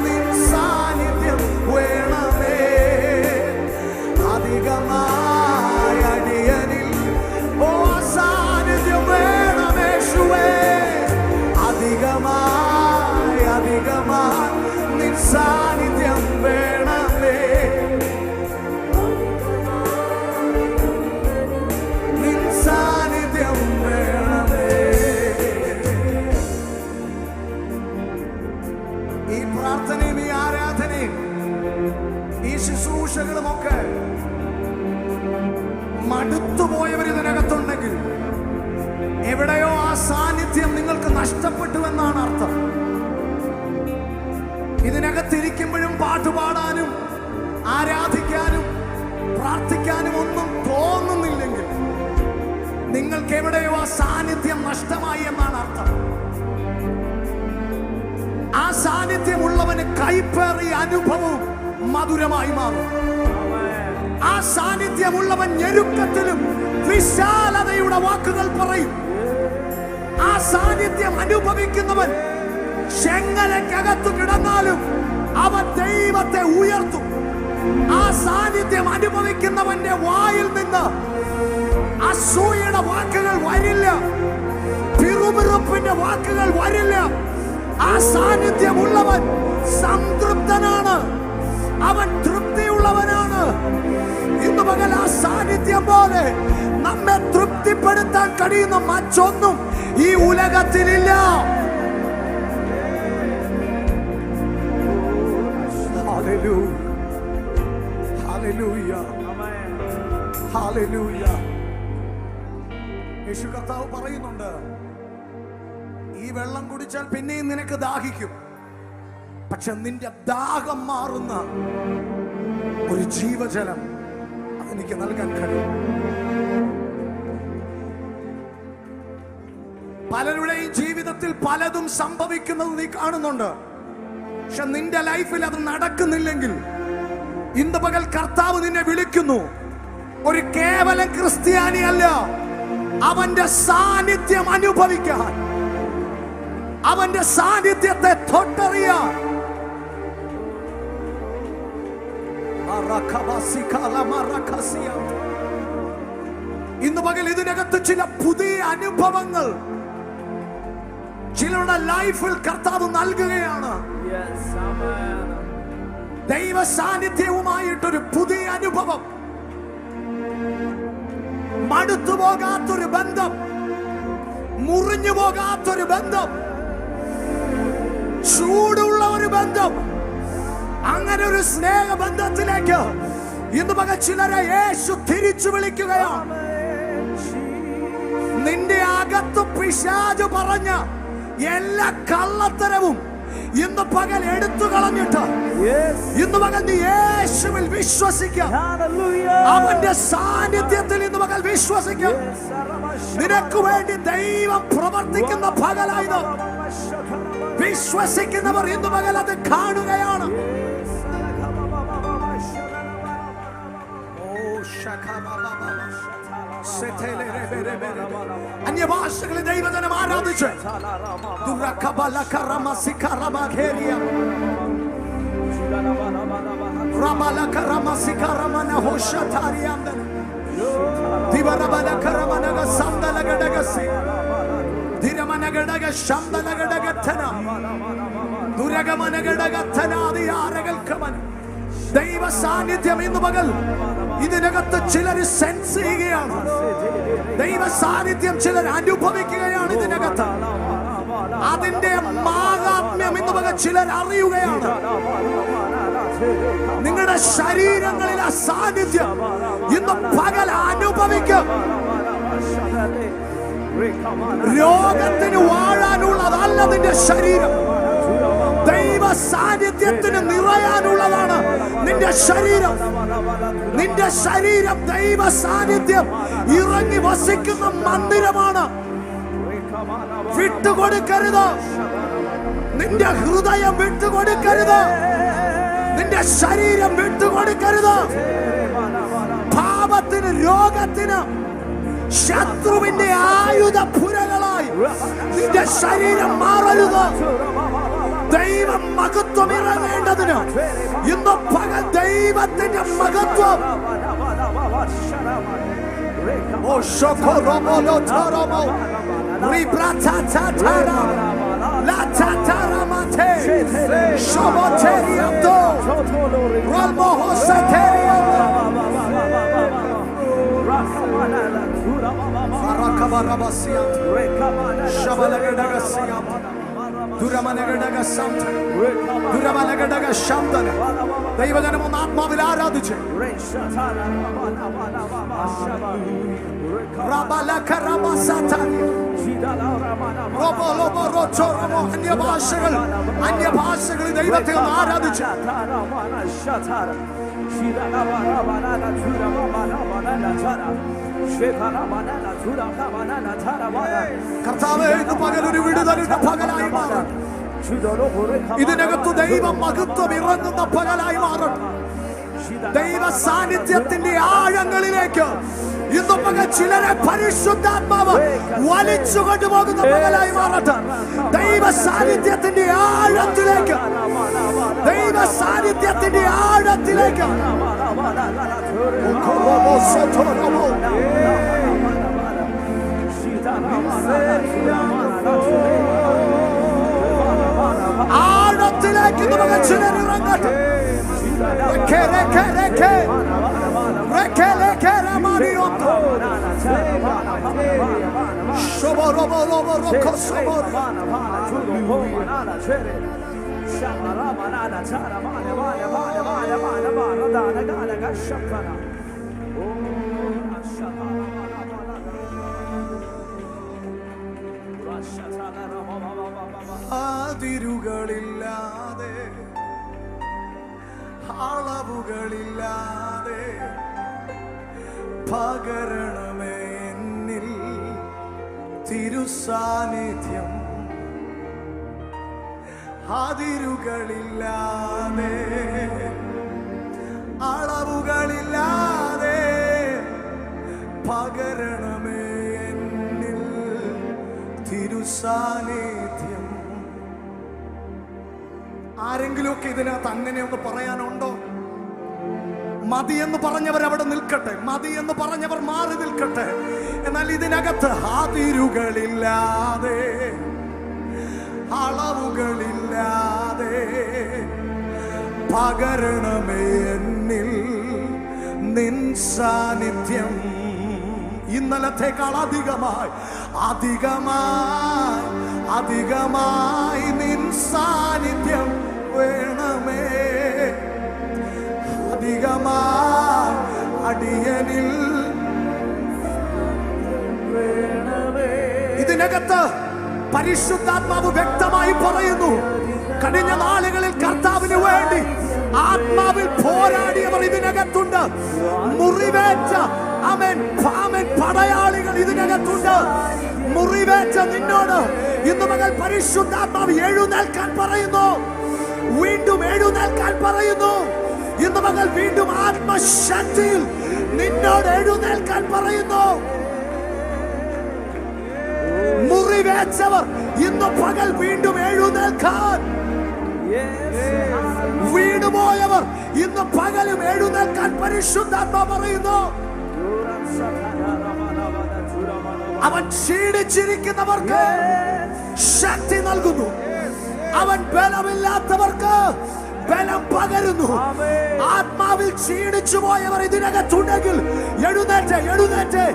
നിൻ സാന്നിധ്യം വേണമേ. അധികമായി അടിയനിൽ ഓ സാന്നിധ്യം വേണമേ. യേശുവേ, അധികമായി നിൻ സാന്നിധ്യം വേണമേ. നിൻ സാന്നിധ്യം വേണമേ. ഈ പ്രാർത്ഥനയും ഈ ആരാധനയും ഈ ശുശ്രൂഷകളുമൊക്കെ മടുത്തുപോയവർ ഇതിനകത്തുണ്ടെങ്കിൽ എവിടെയോ ആ സാന്നിധ്യം നിങ്ങൾക്ക് നഷ്ടപ്പെട്ടു എന്നാണ് അർത്ഥം. ഇതിനകത്തിരിക്കുമ്പോഴും പാട്ടുപാടാനും ആരാധിക്കാനും പ്രാർത്ഥിക്കാനും ഒന്നും തോന്നുന്നില്ലെങ്കിൽ നിങ്ങൾക്ക് എവിടെയോ ആ സാന്നിധ്യം നഷ്ടമായി എന്നാണ് അർത്ഥം. ആ സാന്നിധ്യമുള്ളവന് കൈപ്പേറിയ അനുഭവവും മധുരമായി മാറും. ആ സാന്നിധ്യമുള്ളവൻ ഞെരുക്കത്തിലും വിശാലതയുടെ വാക്കുകൾ പറയും. ആ സാന്നിധ്യം അനുഭവിക്കുന്നവൻ ചെങ്ങലക്കകത്തു കിടന്നാലും അവൻ ദൈവത്തെ ഉയർത്തും. ആ സാന്നിധ്യം അനുഭവിക്കുന്നവന്റെ വായിൽ നിന്ന് അസൂയയുടെ വാക്കുകൾ വരില്ല, പിറുപിറുപ്പിന്റെ വാക്കുകൾ വരില്ല. ആ സാന്നിധ്യമുള്ളവൻ സംതൃപ്തനാണ്, അവൻ തൃപ്തിയുള്ളവനാണ്. ഇന്ന് പകൽ ആ സാന്നിധ്യം പോലെ നമ്മെ തൃപ്തിപ്പെടുത്താൻ കഴിയുന്ന മറ്റൊന്നും ഈ ഉലകത്തിലില്ല. Hallelujah, hallelujah, hallelujah. യേശു കർത്താവ് പറയുന്നുണ്ട്, ഈ വെള്ളം കുടിച്ചാൽ പിന്നെയും നിനക്ക് ദാഹിക്കും, പക്ഷെ നിന്റെ ദാഹം മാറുന്ന ഒരു ജീവജലം അതെനിക്ക് നൽകാൻ കഴിയും. പലരുടെയും ജീവിതത്തിൽ പലതും സംഭവിക്കുന്നത് നീ കാണുന്നുണ്ട്. പക്ഷെ നിന്റെ ലൈഫിൽ അത് നടക്കുന്നില്ലെങ്കിൽ ഇന്ന് പകൽ കർത്താവ് നിന്നെ വിളിക്കുന്നു. ഒരു കേവലം ക്രിസ്ത്യാനി അല്ല, അവന്റെ സാന്നിധ്യം അനുഭവിക്കാൻ, അവന്റെ സാന്നിധ്യത്തെ തൊട്ടറിയാൻ. ഇന്ന് പകൽ ഇതിനകത്ത് ചില പുതിയ അനുഭവങ്ങൾ ചിലരുടെ ലൈഫിൽ കർത്താവ് നൽകുകയാണ്. ദൈവ സാന്നിധ്യവുമായിട്ടൊരു പുതിയ അനുഭവം, മടുത്തു പോകാത്തൊരു ബന്ധം, മുറിഞ്ഞു പോകാത്തൊരു ബന്ധം, ചൂടുള്ള ഒരു ബന്ധം. അങ്ങനെ ഒരു സ്നേഹബന്ധത്തിലേക്ക് ഇന്ന് പകൽ ചിലരെ യേശു തിരിച്ചു വിളിക്കുകയാണ്. നിന്റെ അകത്ത് പിശാച് പറഞ്ഞ എല്ലാ കള്ളത്തരവും ഇന്ന് പകൽ എടുത്തു കളഞ്ഞിട്ട് ഇന്ന് പകൽ നീ യേശുവിൽ വിശ്വസിക്കുക. അവന്റെ സാന്നിധ്യത്തിൽ ഇന്ന് പകൽ വിശ്വസിക്കുക. നിനക്ക് വേണ്ടി ദൈവം പ്രവർത്തിക്കുന്ന പകലായത് വിശ്വസിക്കുന്നവർ ഇന്ന് പകൽ അത് കാണുകയാണ്. അന്യഭാഷകളിൽ ദൈവജനം ആരാധിച്ച് ദൈവ സാന്നിധ്യം ഇന്ന് പകൽ ഇതിനകത്ത് ചിലർ സെൻസ് ചെയ്യുകയാണ്. ദൈവ സാന്നിധ്യം ചിലർ അനുഭവിക്കുകയാണ് ഇതിനകത്ത്. അതിന്റെ മാഹാത്മ്യം ഇന്ന് പകൽ ചിലർ അറിയുകയാണ്. നിങ്ങളുടെ ശരീരങ്ങളിൽ ആ സാന്നിധ്യം ഇന്ന് പകൽ അനുഭവിക്കും. രോഗത്തിന് വാഴാനുള്ളതല്ല നിന്റെ ശരീരം, ദൈവ സാന്നിധ്യത്തിന് നിറയാനുള്ളതാണ് നിന്റെ ശരീരം. നിന്റെ ശരീരം ദൈവ സാന്നിധ്യം ഇറങ്ങി വസിക്കുന്ന മന്ദിരമാണ്. വിട്ടുകൊടുക്കരുത്, നിന്റെ ഹൃദയം വിട്ടുകൊടുക്കരുത്, നിന്റെ ശരീരം വിട്ടുകൊടുക്കരുത്. പാപത്തിന്, രോഗത്തിന്, ശത്രുവിന്റെ ആയുധ പുരകളായി നിന്റെ ശരീരം മാറരുത്. ദൈവം മഹത്വം ഇറങ്ങേണ്ടതിന് ഇന്ന് പകൽ ദൈവത്തിന്റെ മഹത്വം ദൈവജനം ഒന്ന് ആത്മാവിൽ ആരാധിച്ച് അന്യഭാഷകൾ ദൈവത്തെ ഒന്ന് ആരാധിച്ച് കർത്താവേ, ഇന്ന് പകലൊരു വിടുതലിന്റെ പകലായി മാറട്ടെ. ഇതിനകത്ത് ദൈവ മഹത്വം ഇറങ്ങുന്ന പകലായി മാറട്ടെ. ദൈവ സാന്നിധ്യത്തിന്റെ ആഴങ്ങളിലേക്ക് ഇന്ന് പകൽ ചിലരെ പരിശുദ്ധാത്മാവ് വലിച്ചു കൊണ്ടുപോകുന്ന പകലായി മാറട്ടെ. ദൈവ സാന്നിധ്യത്തിന്റെ ആഴത്തിലേക്ക്, ദൈവ സാന്നിധ്യത്തിന്റെ ആഴത്തിലേക്ക്. ആഴത്തിലേക്ക് നമുക്ക് ചിലർ ഇറങ്ങട്ടെ. അതിരുകളില്ലാതെ, അളവുകളില്ലാതെ പകരണമേ എന്നിൽ തിരുസാന്നിധ്യം. അതിരുകളില്ലാതെ, അളവുകളില്ലാതെ പകരണമേ എന്നിൽ തിരുസാന്നിധ്യം. ആരെങ്കിലുമൊക്കെ ഇതിനകത്ത് അങ്ങനെ ഒന്ന് പറയാനുണ്ടോ? മതി എന്ന് പറഞ്ഞവർ അവിടെ നിൽക്കട്ടെ, മതി എന്ന് പറഞ്ഞവർ മാറി നിൽക്കട്ടെ. എന്നാൽ ഇതിനകത്ത് അതിരുകളില്ലാതെ, അളവുകളില്ലാതെ പകരണമേ എന്നിൽ നിൻ സാന്നിധ്യം. ഇന്നലത്തേക്കാൾ അധികമായി, അധികമായി, അധികമായി നിൻ സാന്നിധ്യം വേണമേ. അധികമായി അടിയനിൽ വേണമേ. ഇതിനകത്ത് പരിശുദ്ധാത്മാവ് വ്യക്തമായി പറയുന്നു, കഴിഞ്ഞ നാളുകളിൽ കർത്താവിന് വേണ്ടി ആത്മാവിൽ പോരാടിയവർ ഇതിനകത്തുണ്ട്. മുറിവേറ്റ പടയാളികൾ ഇതിനകത്തുണ്ട്. മുറിവേറ്റ നിന്നോട് ഇന്ന് മകൾ പരിശുദ്ധാത്മാവ് എഴുന്നേൽക്കാൻ പറയുന്നു, വീണ്ടും എഴുന്നേൽക്കാൻ പറയുന്നു. ഇന്ന് മകൾ വീണ്ടും ആത്മശക്തിയിൽ നിന്നോട് എഴുന്നേൽക്കാൻ പറയുന്നു. മുറിവേറ്റവർ ഇന്ന് പകൽ വീണ്ടും എഴുന്നേൽക്കാൻ, വീണുപോയവർ ഇന്ന് പകലും എഴുന്നേൽക്കാൻ പരിശുദ്ധാത്മാവ് പറയുന്നു. അവൻ ക്ഷീണിച്ചിരിക്കുന്നവർക്ക് ശക്തി നൽകുന്നു. അവൻ ബലമില്ലാത്തവർക്ക് ബലം പകരുന്നു. ആത്മാവിൽ ക്ഷീണിച്ചു പോയവർ ഇതിനകത്തുണ്ടെങ്കിൽ എഴുന്നേറ്റ്, എഴുന്നേറ്റ്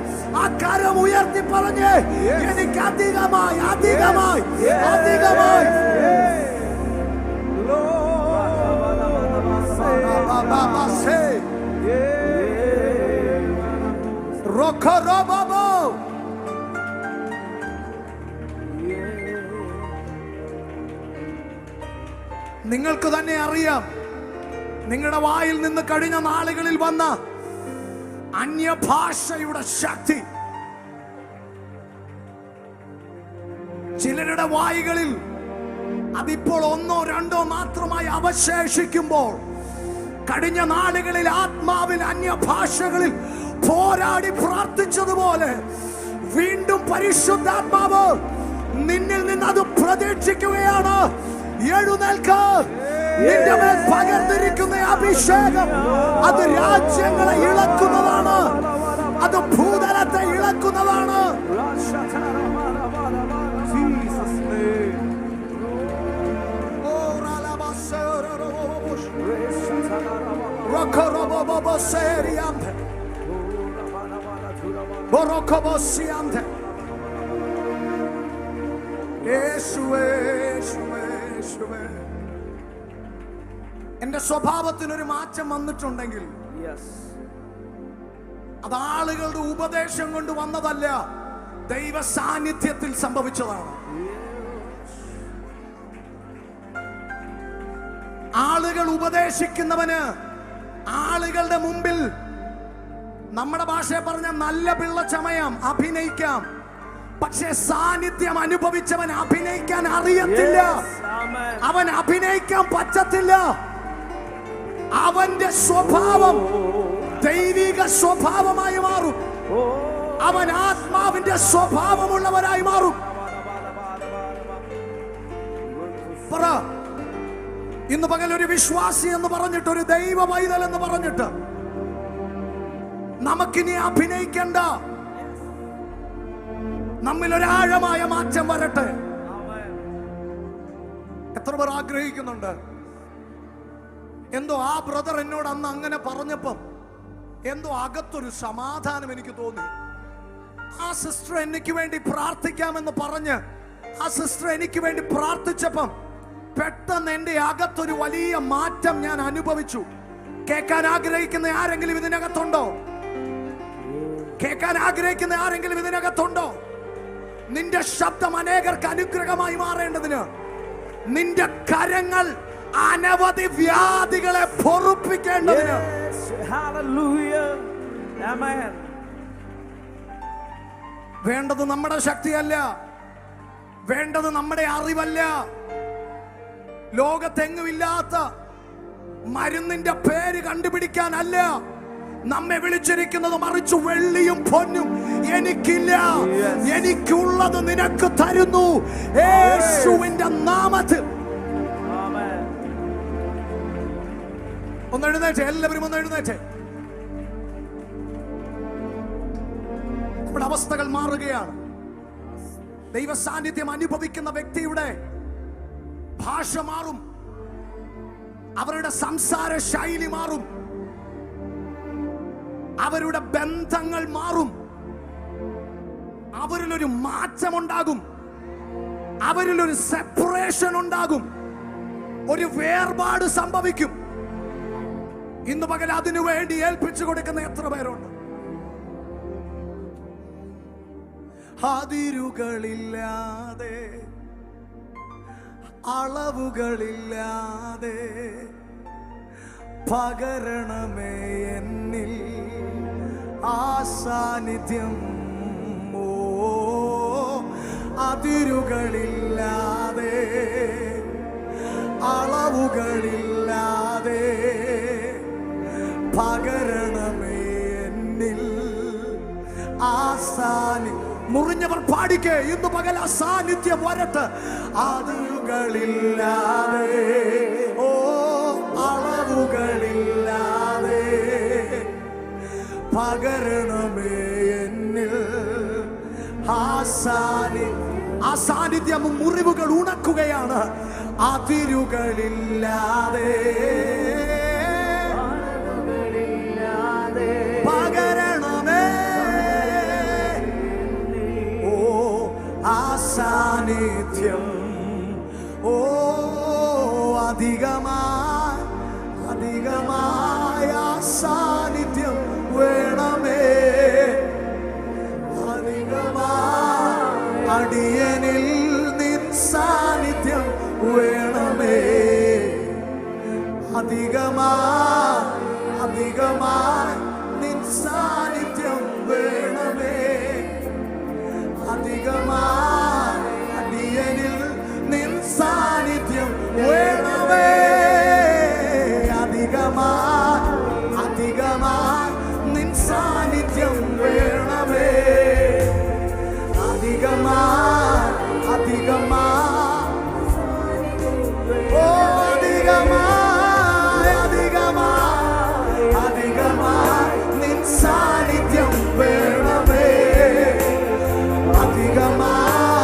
ആ കരം ഉയർത്തി പറഞ്ഞ്, എനിക്ക് അധികമായി, അധികമായി, അധികമായി. നിങ്ങൾക്ക് തന്നെ അറിയാം, നിങ്ങളുടെ വായിൽ നിന്ന് കഴിഞ്ഞ നാളുകളിൽ വന്ന അന്യഭാഷയുടെ ശക്തി. ചിലരുടെ വായികളിൽ അതിപ്പോൾ ഒന്നോ രണ്ടോ മാത്രമായി അവശേഷിക്കുമ്പോൾ, കഴിഞ്ഞ നാളുകളിൽ ആത്മാവിൽ അന്യഭാഷകളിൽ പോരാടി പ്രാർത്ഥിച്ചതുപോലെ വീണ്ടും പരിശുദ്ധാത്മാവ് നിന്നിൽ നിന്ന് അത് പ്രതീക്ഷിക്കുകയാണ്. എഴുന്നേൽക്ക. നിന്റെ മേൽ പകർന്നിരിക്കുന്ന അഭിഷേകം അത് രാജ്യങ്ങളെ ഇളക്കുന്നതാണ്, അത് ഭൂതലത്തെ ഇളക്കുന്നതാണ്. യേശുവേ, യേശുവേ, യേശുവേ. എന്റെ സ്വഭാവത്തിനൊരു മാറ്റം വന്നിട്ടുണ്ടെങ്കിൽ Yes. അത് ആളുകളുടെ ഉപദേശം കൊണ്ട് വന്നതല്ല, ദൈവ സാന്നിധ്യത്തിൽ സംഭവിച്ചതാണ്. ആളുകൾ ഉപദേശിക്കുന്നവന് ആളുകളുടെ മുമ്പിൽ നമ്മുടെ ഭാഷയെ പറഞ്ഞ നല്ല പിള്ള ചമയം അഭിനയിക്കാം, പക്ഷെ സാന്നിധ്യം അനുഭവിച്ചവൻ അഭിനയിക്കാൻ അറിയത്തില്ല. അവൻ അഭിനയിക്കാൻ പറ്റത്തില്ല. അവന്റെ സ്വഭാവം ദൈവിക സ്വഭാവമായി മാറും. അവൻ ആത്മാവിന്റെ സ്വഭാവമുള്ളവരായി മാറും. പറ, ഇന്ന് പകൽ ഒരു വിശ്വാസി എന്ന് പറഞ്ഞിട്ട്, ഒരു ദൈവ പൈതൽ എന്ന് പറഞ്ഞിട്ട് നമുക്കിനി അഭിനയിക്കണ്ട. നമ്മിൽ ഒരാഴമായ മാറ്റം വരട്ടെ. എത്ര പേർ ആഗ്രഹിക്കുന്നുണ്ട്? എന്തോ ആ ബ്രദർ എന്നോട് അന്ന് അങ്ങനെ പറഞ്ഞപ്പം എന്തോ അകത്തൊരു സമാധാനം എനിക്ക് തോന്നി. ആ സിസ്റ്റർ എനിക്ക് വേണ്ടി പ്രാർത്ഥിക്കാമെന്ന് പറഞ്ഞ് ആ സിസ്റ്റർ എനിക്ക് വേണ്ടി പ്രാർത്ഥിച്ചപ്പം പെട്ടെന്ന് എന്റെ അകത്തൊരു വലിയ മാറ്റം ഞാൻ അനുഭവിച്ചു. കേൾക്കാൻ ആഗ്രഹിക്കുന്ന ആരെങ്കിലും ഇതിനകത്തുണ്ടോ? കേൾക്കാൻ ആഗ്രഹിക്കുന്ന ആരെങ്കിലും ഇതിനകത്തുണ്ടോ? നിന്റെ ശബ്ദം അനേകർക്ക് അനുഗ്രഹമായി മാറേണ്ടതിന് നിന്റെ കരങ്ങൾ അനവധി വ്യാധികളെ പൊറുപ്പിക്കേണ്ടതിന്. വേണ്ടത് നമ്മുടെ ശക്തിയല്ല, വേണ്ടത് നമ്മുടെ അറിവല്ല, ലോകത്തെങ്ങുമില്ലാത്ത മരുന്നിന്റെ പേര് കണ്ടുപിടിക്കാനല്ല നമ്മെ വിളിച്ചിരിക്കുന്നത്. മറിച്ച് വെള്ളിയും പൊന്നും എനിക്കില്ല, എനിക്കുള്ളത് നിനക്ക് തരുന്നു യേശുവിന്റെ നാമത്തിൽ. ഒന്ന് എഴുന്നേറ്റേ, എല്ലാവരും ഒന്ന് എഴുന്നേറ്റേ. നമ്മുടെ അവസ്ഥകൾ മാറുകയാണ്. ദൈവ സാന്നിധ്യം അനുഭവിക്കുന്ന വ്യക്തിയുടെ ഭാഷ മാറും, അവരുടെ സംസാര ശൈലി മാറും, അവരുടെ ബന്ധങ്ങൾ മാറും, അവരിലൊരു മാറ്റമുണ്ടാകും, അവരിലൊരു സെപ്പറേഷൻ ഉണ്ടാകും, ഒരു വേർപാട് സംഭവിക്കും. ഇന്ന് പകൽ അതിനു വേണ്ടി ഏൽപ്പിച്ചു കൊടുക്കുന്ന എത്ര പേരുണ്ട്? അതിരുകളില്ലാതെ, അളവുകളില്ലാതെ പകരണമേ എന്നിൽ ആ സാന്നിധ്യം. ഓ, അതിരുകളില്ലാതെ, അളവുകളില്ലാതെ പകരണമേ എന്നിൽ ആ സാന്നിധ്യം. മുറിഞ്ഞവർ പാടിക്കേ, ഇന്ന് പകൽ ആ സാന്നിധ്യം വരട്ടെ. അതിരുകളില്ലാതെ, ഓ, അളവുകളില്ലാതെ പകരണമേ എന്നിൽ ആ സാന്നിധ്യം. മുറിവുകൾ ഉണക്കുകയാണ്. അതിരുകളില്ലാതെ, പകരണമേ ഓ ആ സാന്നിധ്യം. ഓ, അധികമായി അധികമായ സാന്നിധ്യം വേണമേ. അധികമായി അടിയനിൽ നിൻ സാന്നിധ്യം വേണമേ. അധികമായി അധികമായി നിൻ സാന്നിധ്യം വേണമേ. അധികമായി അടിയനിൽ നിൻ സാന്നിധ്യം വേണമേ. അധികമായി അധികമായി നിൻ സാന്നിധ്യം വേണമേ. അധികമായി അധികമായി, ഓ, അധികമായി അധികമായി അധികമായി നിൻ സാന്നിധ്യം വേണമേ. അധികമായി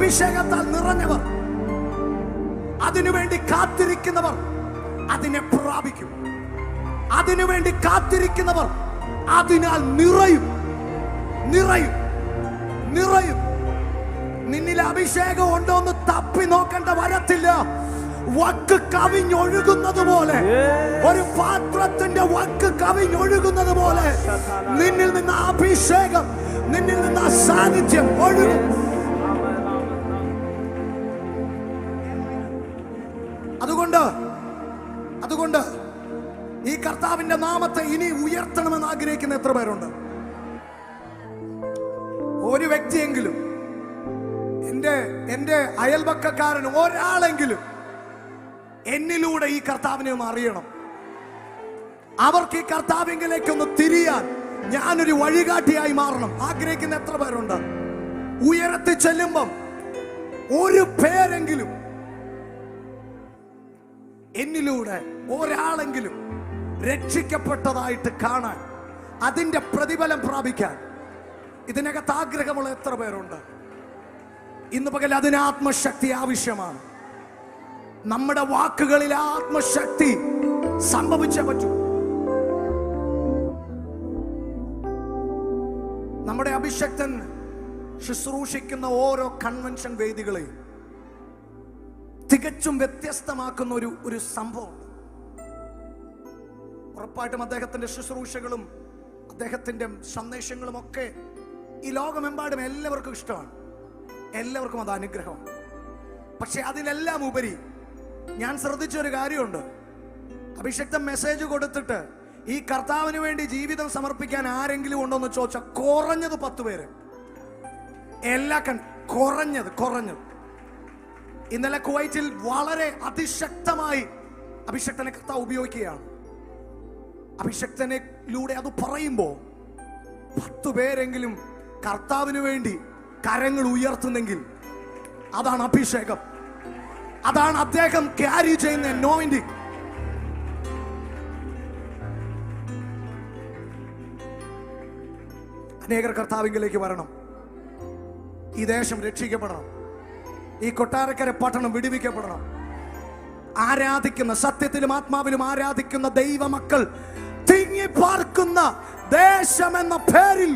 അഭിഷേകത്താൽ നിറഞ്ഞവർ, അതിനുവേണ്ടി കാത്തിരിക്കുന്നവർ അതിനെ പ്രാപിക്കും. അതിനുവേണ്ടി കാത്തിരിക്കുന്നവർ അതിനാൽ നിറയും, നിറയും, നിറയും. നിന്നിൽ അഭിഷേകം ഉണ്ടോ എന്ന് തപ്പി നോക്കേണ്ട വരത്തില്ല. വക്ക് കവിഞ്ഞൊഴുകുന്നത് പോലെ, ഒരു പാത്രത്തിന്റെ വക്ക് കവിഞ്ഞൊഴുകുന്നത് പോലെ നിന്നിൽ നിന്ന് അഭിഷേകം, നിന്നിൽ നിന്ന് സാന്നിധ്യം ഒഴുകും. അതുകൊണ്ട് ഈ കർത്താവിന്റെ നാമത്തെ ഇനി ഉയർത്തണമെന്ന് ആഗ്രഹിക്കുന്ന എത്ര പേരുണ്ട്? ഒരു വ്യക്തിയെങ്കിലും, എന്റെ അയൽപക്കക്കാരൻ ഒരാളെങ്കിലും എന്നിലൂടെ ഈ കർത്താവിനെ ഒന്ന് അറിയണം. അവർക്ക് ഈ കർത്താവിങ്കിലേക്കൊന്ന് തിരിയാൻ ഞാനൊരു വഴികാട്ടിയായി മാറണം ആഗ്രഹിക്കുന്ന എത്ര പേരുണ്ട്? ഉയരത്തിൽ ചെല്ലുമ്പം ഒരു പേരെങ്കിലും, എന്നിലൂടെ ഒരാളെങ്കിലും രക്ഷിക്കപ്പെട്ടതായിട്ട് കാണാൻ, അതിന്റെ പ്രതിഫലം പ്രാപിക്കാൻ ഇതിനകത്ത് ആഗ്രഹമുള്ള എത്ര പേരുണ്ട്? ഇന്ന് പകൽ അതിന് ആത്മശക്തി ആവശ്യമാണ്. നമ്മുടെ വാക്കുകളിൽ ആത്മശക്തി സംഭവിച്ചേ പറ്റൂ. നമ്മുടെ അഭിഷക്തൻ ശുശ്രൂഷിക്കുന്ന ഓരോ കൺവെൻഷൻ വേദികളെയും തികച്ചും വ്യത്യസ്തമാക്കുന്ന ഒരു സംഭവം. ഉറപ്പായിട്ടും അദ്ദേഹത്തിന്റെ ശുശ്രൂഷകളും അദ്ദേഹത്തിന്റെ സന്ദേശങ്ങളും ഒക്കെ ഈ ലോകമെമ്പാടും എല്ലാവർക്കും ഇഷ്ടമാണ്, എല്ലാവർക്കും അത് അനുഗ്രഹമാണ്. പക്ഷെ അതിനെല്ലാം ഉപരി ഞാൻ ശ്രദ്ധിച്ചൊരു കാര്യമുണ്ട്. അഭിഷക്തൻ മെസ്സേജ് കൊടുത്തിട്ട് ഈ കർത്താവിന് വേണ്ടി ജീവിതം സമർപ്പിക്കാൻ ആരെങ്കിലും ഉണ്ടോന്ന് ചോദിച്ചാൽ കുറഞ്ഞത് 10 പേര്. കുറഞ്ഞത്. ഇന്നലെ കുവൈറ്റിൽ വളരെ അതിശക്തമായി അഭിഷക്തനെ കർത്താവ് ഉപയോഗിക്കുകയാണ്. അഭിഷക്തനിലൂടെ അത് പറയുമ്പോൾ 10 പേരെങ്കിലും കർത്താവിന് വേണ്ടി കരങ്ങൾ ഉയർത്തുന്നെങ്കിൽ അതാണ് അഭിഷേകം, അതാണ് അദ്ദേഹം ക്യാരി ചെയ്യുന്ന അനോയിന്റിംഗ്. അനേകർ കർത്താവിലേക്ക് വരണം. ഈ ദേശം രക്ഷിക്കപ്പെടണം. ഈ കൊട്ടാരക്കര പട്ടണം വിടുവിക്കപ്പെടണം. ആരാധിക്കുന്ന, സത്യത്തിലും ആത്മാവിലും ആരാധിക്കുന്ന ദൈവമക്കൾ തിങ്ങി പാർക്കുന്ന ദേശം എന്ന പേരിൽ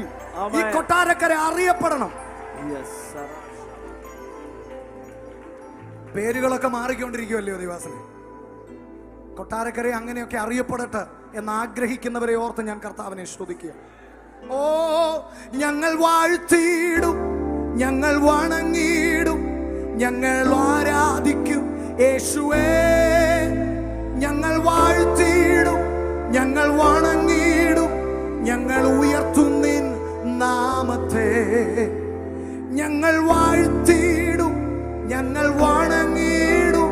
ഈ കൊട്ടാരക്കര അറിയപ്പെടണം. പേരുകളൊക്കെ മാറിക്കൊണ്ടിരിക്കുമല്ലോ ദൈവാസനെ. കൊട്ടാരക്കര അങ്ങനെയൊക്കെ അറിയപ്പെടട്ടെ എന്ന് ആഗ്രഹിക്കുന്നവരെ ഓർത്ത് ഞാൻ കർത്താവിനെ സ്തുതിക്കുക. ഓ, ഞങ്ങൾ വാഴ്ത്തിയിടും, ഞങ്ങൾ വണങ്ങിയിടും, ഞങ്ങൾ ആരാധിക്കും യേശുവേ. ഞങ്ങൾ വാഴ്ത്തിയിടും, ഞങ്ങൾ വണങ്ങിയിടും, ഞങ്ങൾ ഉയർത്തും നിൻ നാമത്തെ. ഞങ്ങൾ വാഴ്ത്തിയിടും, ഞങ്ങൾ വണങ്ങിയിടും,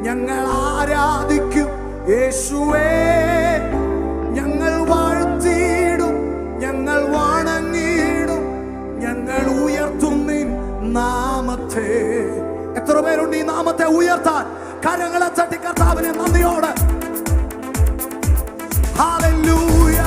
ഞങ്ങൾ ആരാധിക്കും യേശുവേ. ഞങ്ങൾ വാഴ്ത്തിയിടും, ഞങ്ങൾ വണങ്ങിയിടും, ഞങ്ങൾ ഉയർത്തും നിൻ നാമത്തെ. എത്ര പേരുണ്ട് ഈ നാമത്തെ ഉയർത്താൻ? കരങ്ങളെ തട്ടി കർത്താവിനെ നന്ദിയോടെ ഹല്ലേലൂയ.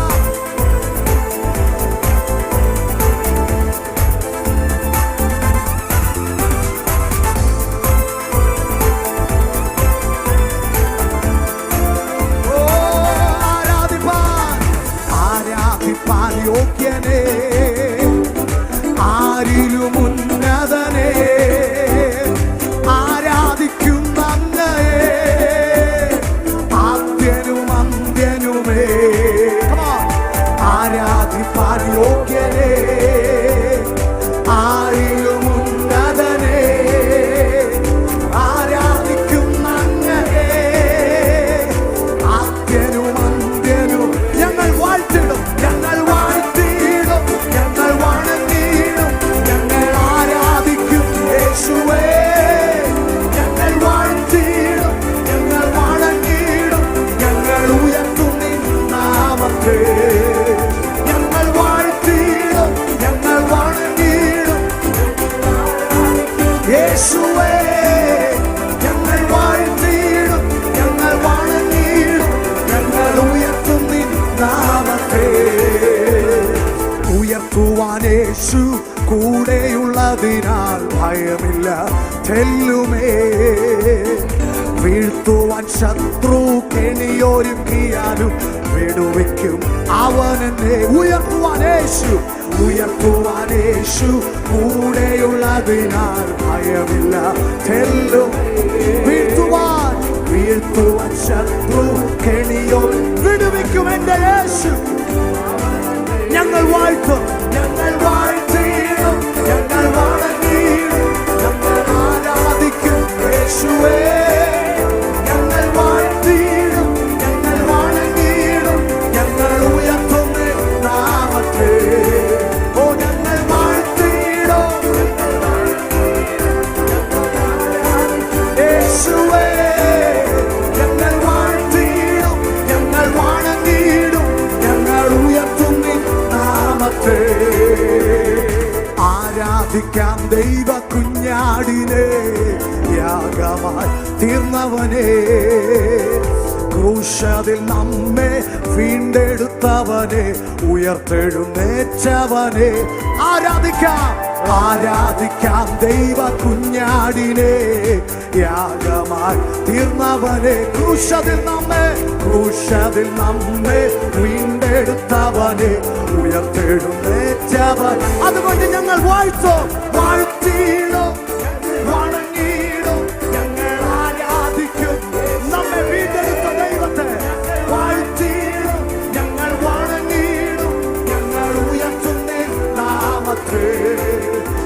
ആരാധിപ്പാൻ യോഗ്യനേ, ആരിലും ഉന്നതനേ, ആരാധിക്കുന്ന അങ്ങയെ, ആദ്യനും അന്ത്യനുമേ. ആരാധിപ്പാൻ യോഗ്യനേ, ആരിലും ഉന്നതനേ, ആരാധിക്കുന്ന അങ്ങയെ, ആദ്യനും അന്ത്യനും. ഞങ്ങൾ വാഴ്ത്തിടും, ഞങ്ങൾ വാഴ്ത്തിയിടും, ഞങ്ങൾ വണങ്ങിയിടും, ഞങ്ങൾ ആരാധിക്കും യേശുവേ. ഞങ്ങൾ വാഴ്ത്തിയിടും, ഞങ്ങൾ വണങ്ങിയിടും, ഞങ്ങൾ ഉയർത്തും നിൻ നാമത്തെ. ഞങ്ങൾ വാഴ്ത്തിയിടും, ഞങ്ങൾ വണങ്ങിയിടും യേശുവേ. ഞങ്ങൾ വാഴ്ത്തിയിടും, ഞങ്ങൾ വണങ്ങിയിടും, ഞങ്ങൾ ഉയർത്തും നിൻ നാമത്തെ. ഉയർത്തും ഉയർത്തുവാനേശു കൂടെയുള്ളതിനാൽ ഭയമില്ല തെല്ലുമേ. വീഴ്ത്തുവാൻ ശത്രു കെണിയൊരുക്കിയാലും വിടുവിക്കും അവനെന്നെ. ഉയർത്തുവാനേശു കൂടെയുള്ളതിനാൽ ഭയമില്ല തെല്ലുമേ. വീഴ്ത്തുവാൻ ശത്രു കെണിയോ വിടുവിക്കും എന്റെ യേശു. ഞങ്ങൾ വാഴ്ത്തും, ഞങ്ങൾ വാഴ്ത്തിയിടും, ഞങ്ങൾ വണങ്ങിയിടും, ഞങ്ങൾ ആരാധിക്കും യേശുവേ. ഞങ്ങൾ വാഴ്ത്തിയിടും, ഞങ്ങൾ വണങ്ങിയിടും, ഞങ്ങൾ ഉയർത്തുന്ന നാമത്തെ. ഓ ഞങ്ങൾ വാഴ്ത്തിയിടും യേശുവേ. ഞങ്ങൾ വാഴ്ത്തിയിടും, ഞങ്ങൾ വണങ്ങിയിടും, ഞങ്ങൾ ഉയർത്തുന്ന നാമത്തെ. ആരാധിക്കാം ദൈവ കുഞ്ഞാടിനെ, യാഗമായി തീർന്നവനെ. ക്രൂശതിൽ നമ്മെ വീണ്ടെടുത്തവനെ, ഉയർത്തെഴുന്നേറ്റവനെ. ആരാധിക്കാം ദൈവ കുഞ്ഞാടിനെ, യാഗമായി തീർന്നവനെ. ക്രൂശതിൽ നമ്മെ വീണ്ടെടുത്തവനെ, ഉയർത്തെഴുന്നേറ്റവൻ. അതുകൊണ്ട് ഞങ്ങൾ വാഴ്ത്തിയിടും, വണങ്ങിയിടും, ഞങ്ങൾ ആരാധിക്കും നമ്മെ വീണ്ടെടുത്ത ദൈവത്തെ. വാഴ്ത്തിയിടും, ഞങ്ങൾ വണങ്ങിയിടും, ഞങ്ങൾ ഉയർത്തുന്ന നാമത്തെ.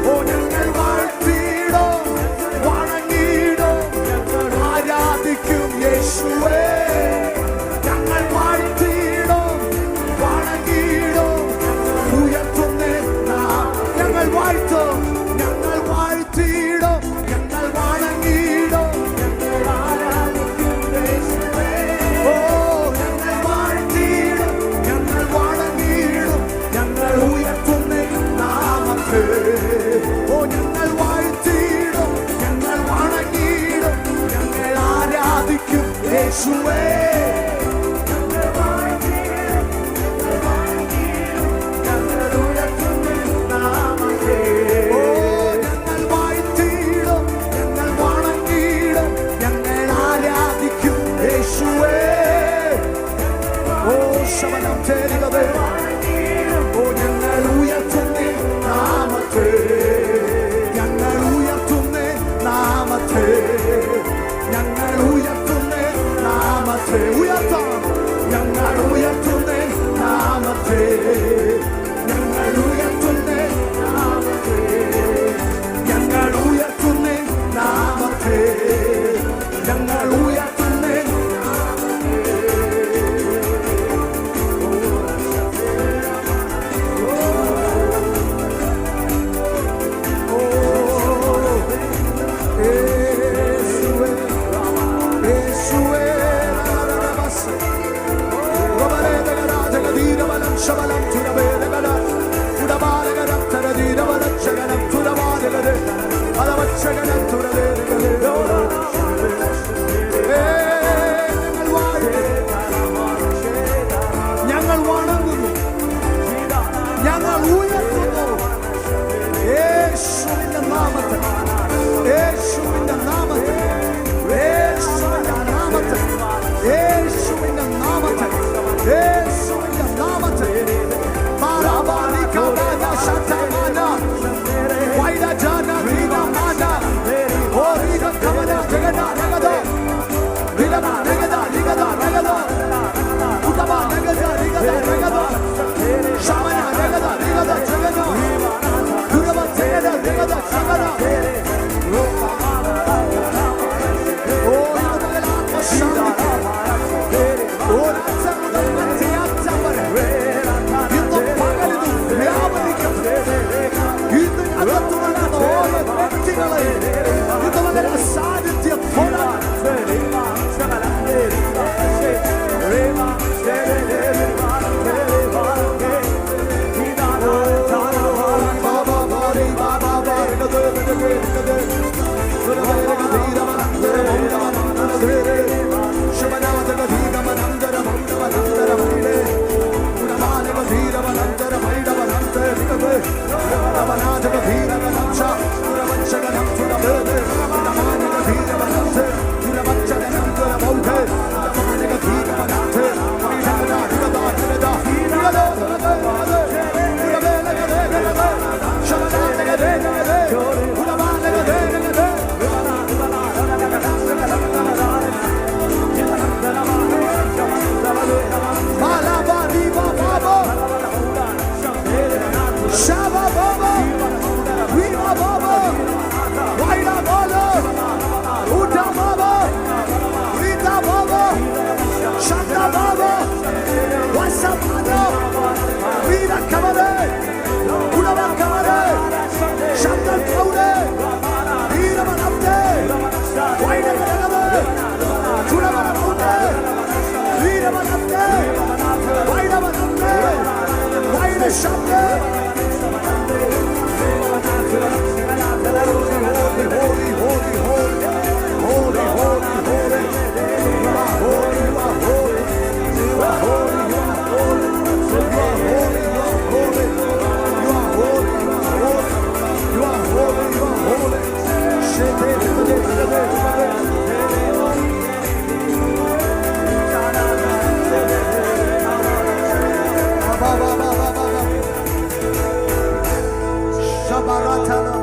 ഓ ഞങ്ങൾ വാഴ്ത്തിയിടും, വണങ്ങിയിടും, ഞങ്ങൾ ആരാധിക്കും യേശുവേ. ഞങ്ങൾ വാഴ്ത്തിയിടും, വണങ്ങിയിടും, ഉയർത്തുന്ന ഞങ്ങൾ വാഴ്ത്തും, ഞങ്ങൾ വാഴ്ത്തിയിടും, ഞങ്ങൾ വണങ്ങിയിടും, ഞങ്ങൾ ആരാധിക്കും യേശുവേ. ഓ ഞങ്ങൾ വാഴ്ത്തിയിടും, ഞങ്ങൾ വണങ്ങിയിടും, ഞങ്ങൾ ഉയർത്തുന്ന നാമത്തെ. ഓ ഞങ്ങൾ വാഴ്ത്തിയിടും, ഞങ്ങൾ വണങ്ങിയിടും, ഞങ്ങൾ ആരാധിക്കും യേശുവേ. ഞങ്ങൾ വണങ്ങുന്നു, ഞങ്ങൾ ഉയർത്തുന്നു യേശുവിന്റെ നാമത്തിൽ, യേശുവിന്റെ നാമത്തിൽ, യേശുവിന്റെ നാമത്തിൽ, യേശുവിന്റെ നാമത്തിൽ, യേശുവിന്റെ നാമത്തിൽ. baratala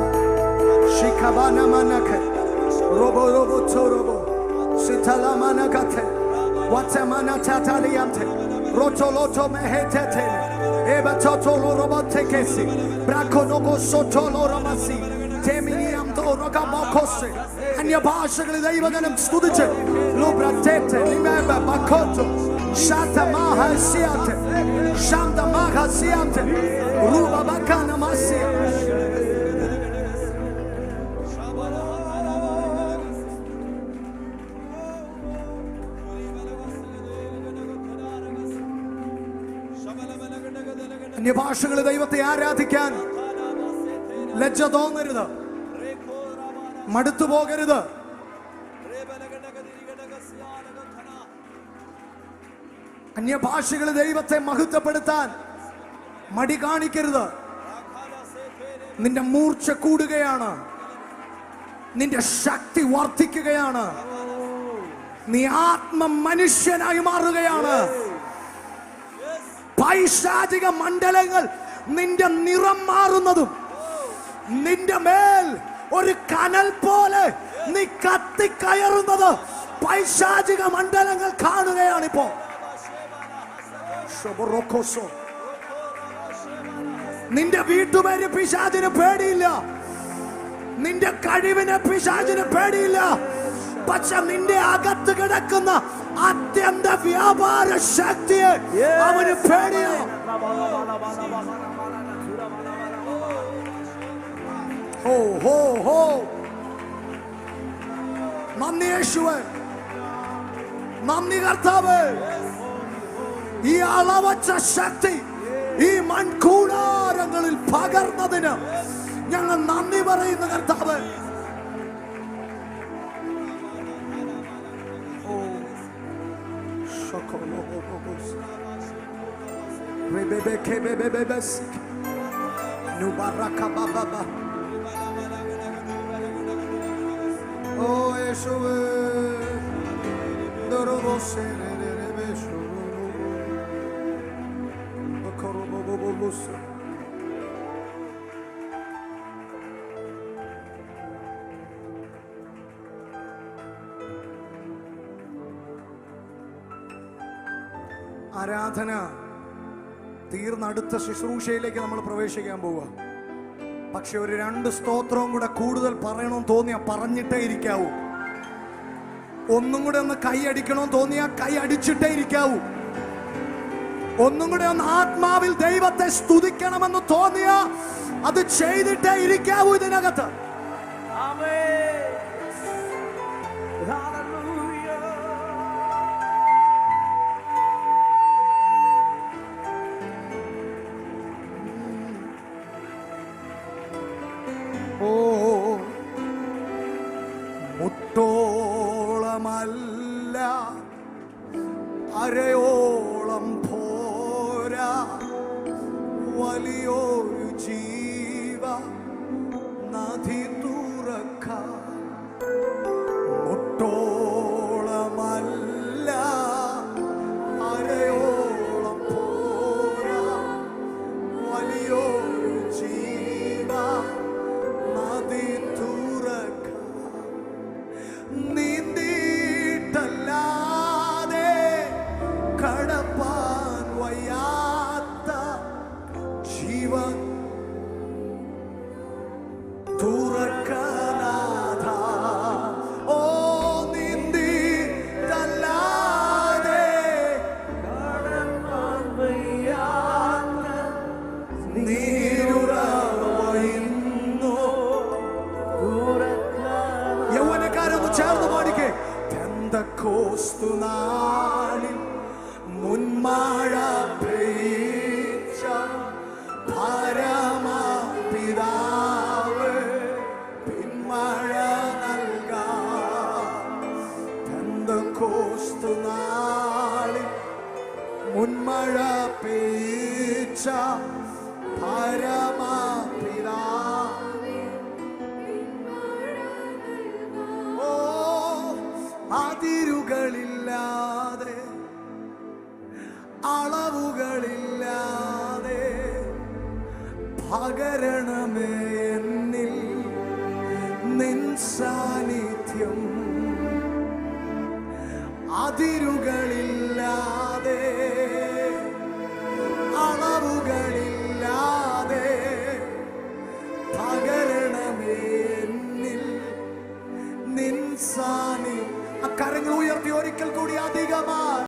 shikabana manake robo robo torobo sitala manakate watemana tataliante rotoloto mehetete eba totolo robotekesi brakonogo sotolo ramasi teminiam torogamokose അന്യഭാഷകളിൽ ദൈവജനം സ്തുതിച്ച് ലുബ്രറ്റേറ്റ് ലിമേബ ബക്കോട്ടോ ഷാതമാഹസിയാത്തെ ഷാന്തമാഹസിയാത്തെ റുബബക്കനമസിയ അന്യഭാഷകളിൽ ദൈവത്തെ ആരാധിക്കാൻ ലജ്ജ തോന്നരുത്, മടുത്തു പോകരുത്. അന്യഭാഷകളിൽ ദൈവത്തെ മഹത്വപ്പെടുത്താൻ മടി കാണിക്കരുത്. നിന്റെ മൂർച്ച കൂടുകയാണ്, നിന്റെ ശക്തി വർദ്ധിക്കുകയാണ്, നീ ആത്മ മനുഷ്യനായി മാറുകയാണ്. പൈശാചിക മണ്ഡലങ്ങൾ നിന്റെ നിറം മാറുന്നതും നിന്റെ മേൽ ഒരു കനൽ പോലെ നീ കത്തിക്കയറുന്നത് പൈശാചിക മണ്ഡലങ്ങൾ കാണുകയാണിപ്പോ. നിന്റെ വീട്ടുപേര് പിശാചിന് പേടിയില്ല, നിന്റെ കഴിവിന് പിശാചിന് പേടിയില്ല. പക്ഷെ നിന്റെ അകത്ത് കിടക്കുന്ന അത്യന്ത വ്യാപാര ശക്തിയെ അവന് പേടിയോ. ഹോ ഹോ ഹോ, നന്ദി യേശുവേ, നന്ദി കർത്താവേ. ഈ അളവച്ച ശക്തി ഈ മൺകൂടാരങ്ങളിൽ പകർന്നതിന് ഞങ്ങൾ നന്ദി പറയുന്നു കർത്താവേ. Oh Yeshua, ആരാധന തീർന്നടുത്ത ശുശ്രൂഷയിലേക്ക് നമ്മൾ പ്രവേശിക്കാൻ പോവുക. പക്ഷെ ഒരു 2 സ്തോത്രവും കൂടെ കൂടുതൽ പറയണമെന്ന് തോന്നിയാ പറഞ്ഞിട്ടേ ഇരിക്കാവൂ. ഒന്നും കൂടെ ഒന്ന് കൈ അടിക്കണമെന്ന് തോന്നിയാ കൈ അടിച്ചിട്ടേ ഇരിക്കാവൂ. ഒന്നും കൂടെ ഒന്ന് ആത്മാവിൽ ദൈവത്തെ സ്തുതിക്കണമെന്ന് തോന്നിയാ അത് ചെയ്തിട്ടേ ഇരിക്കാവൂ ഇതിനകത്ത്. മുട്ടോളമല്ല അരയോളം പോരാ, വലിയൊരു ജീവ നദി തുറക്കാം. മുട്ടോളമല്ല അരയോളം പോരാ, വലിയൊരു ജീവ നദി തുറക്കാം. നീന്തിയിട്ടല്ലാതെ കടപ്പാൻ വയ്യാത്ത ജീവൻ തുറക്കനാഥ. ഓ നീന്തിയിട്ടല്ലാതെ കടപ്പാൻ വയ്യാത്ത നീരുറവയുന്നു. യൗവനക്കാരൊന്ന് ചേർന്ന് പാടിക്കേ. പെന്തക്കോസ്തു നാളിൽ മുൻമഴ പെയ്ച്ച പരമപിതാവ് പിന്മഴ നൽകാം. പെന്തക്കോസ്തു നാളിൽ മുൻമഴ പെയ്ച്ച പരമപിതാവ് അതിരുകളില്ലാതെ അളവുകളില്ലാതെ പകരണമേ നിൻ സാന്നിധ്യം അതിരുകളില്ലാതെ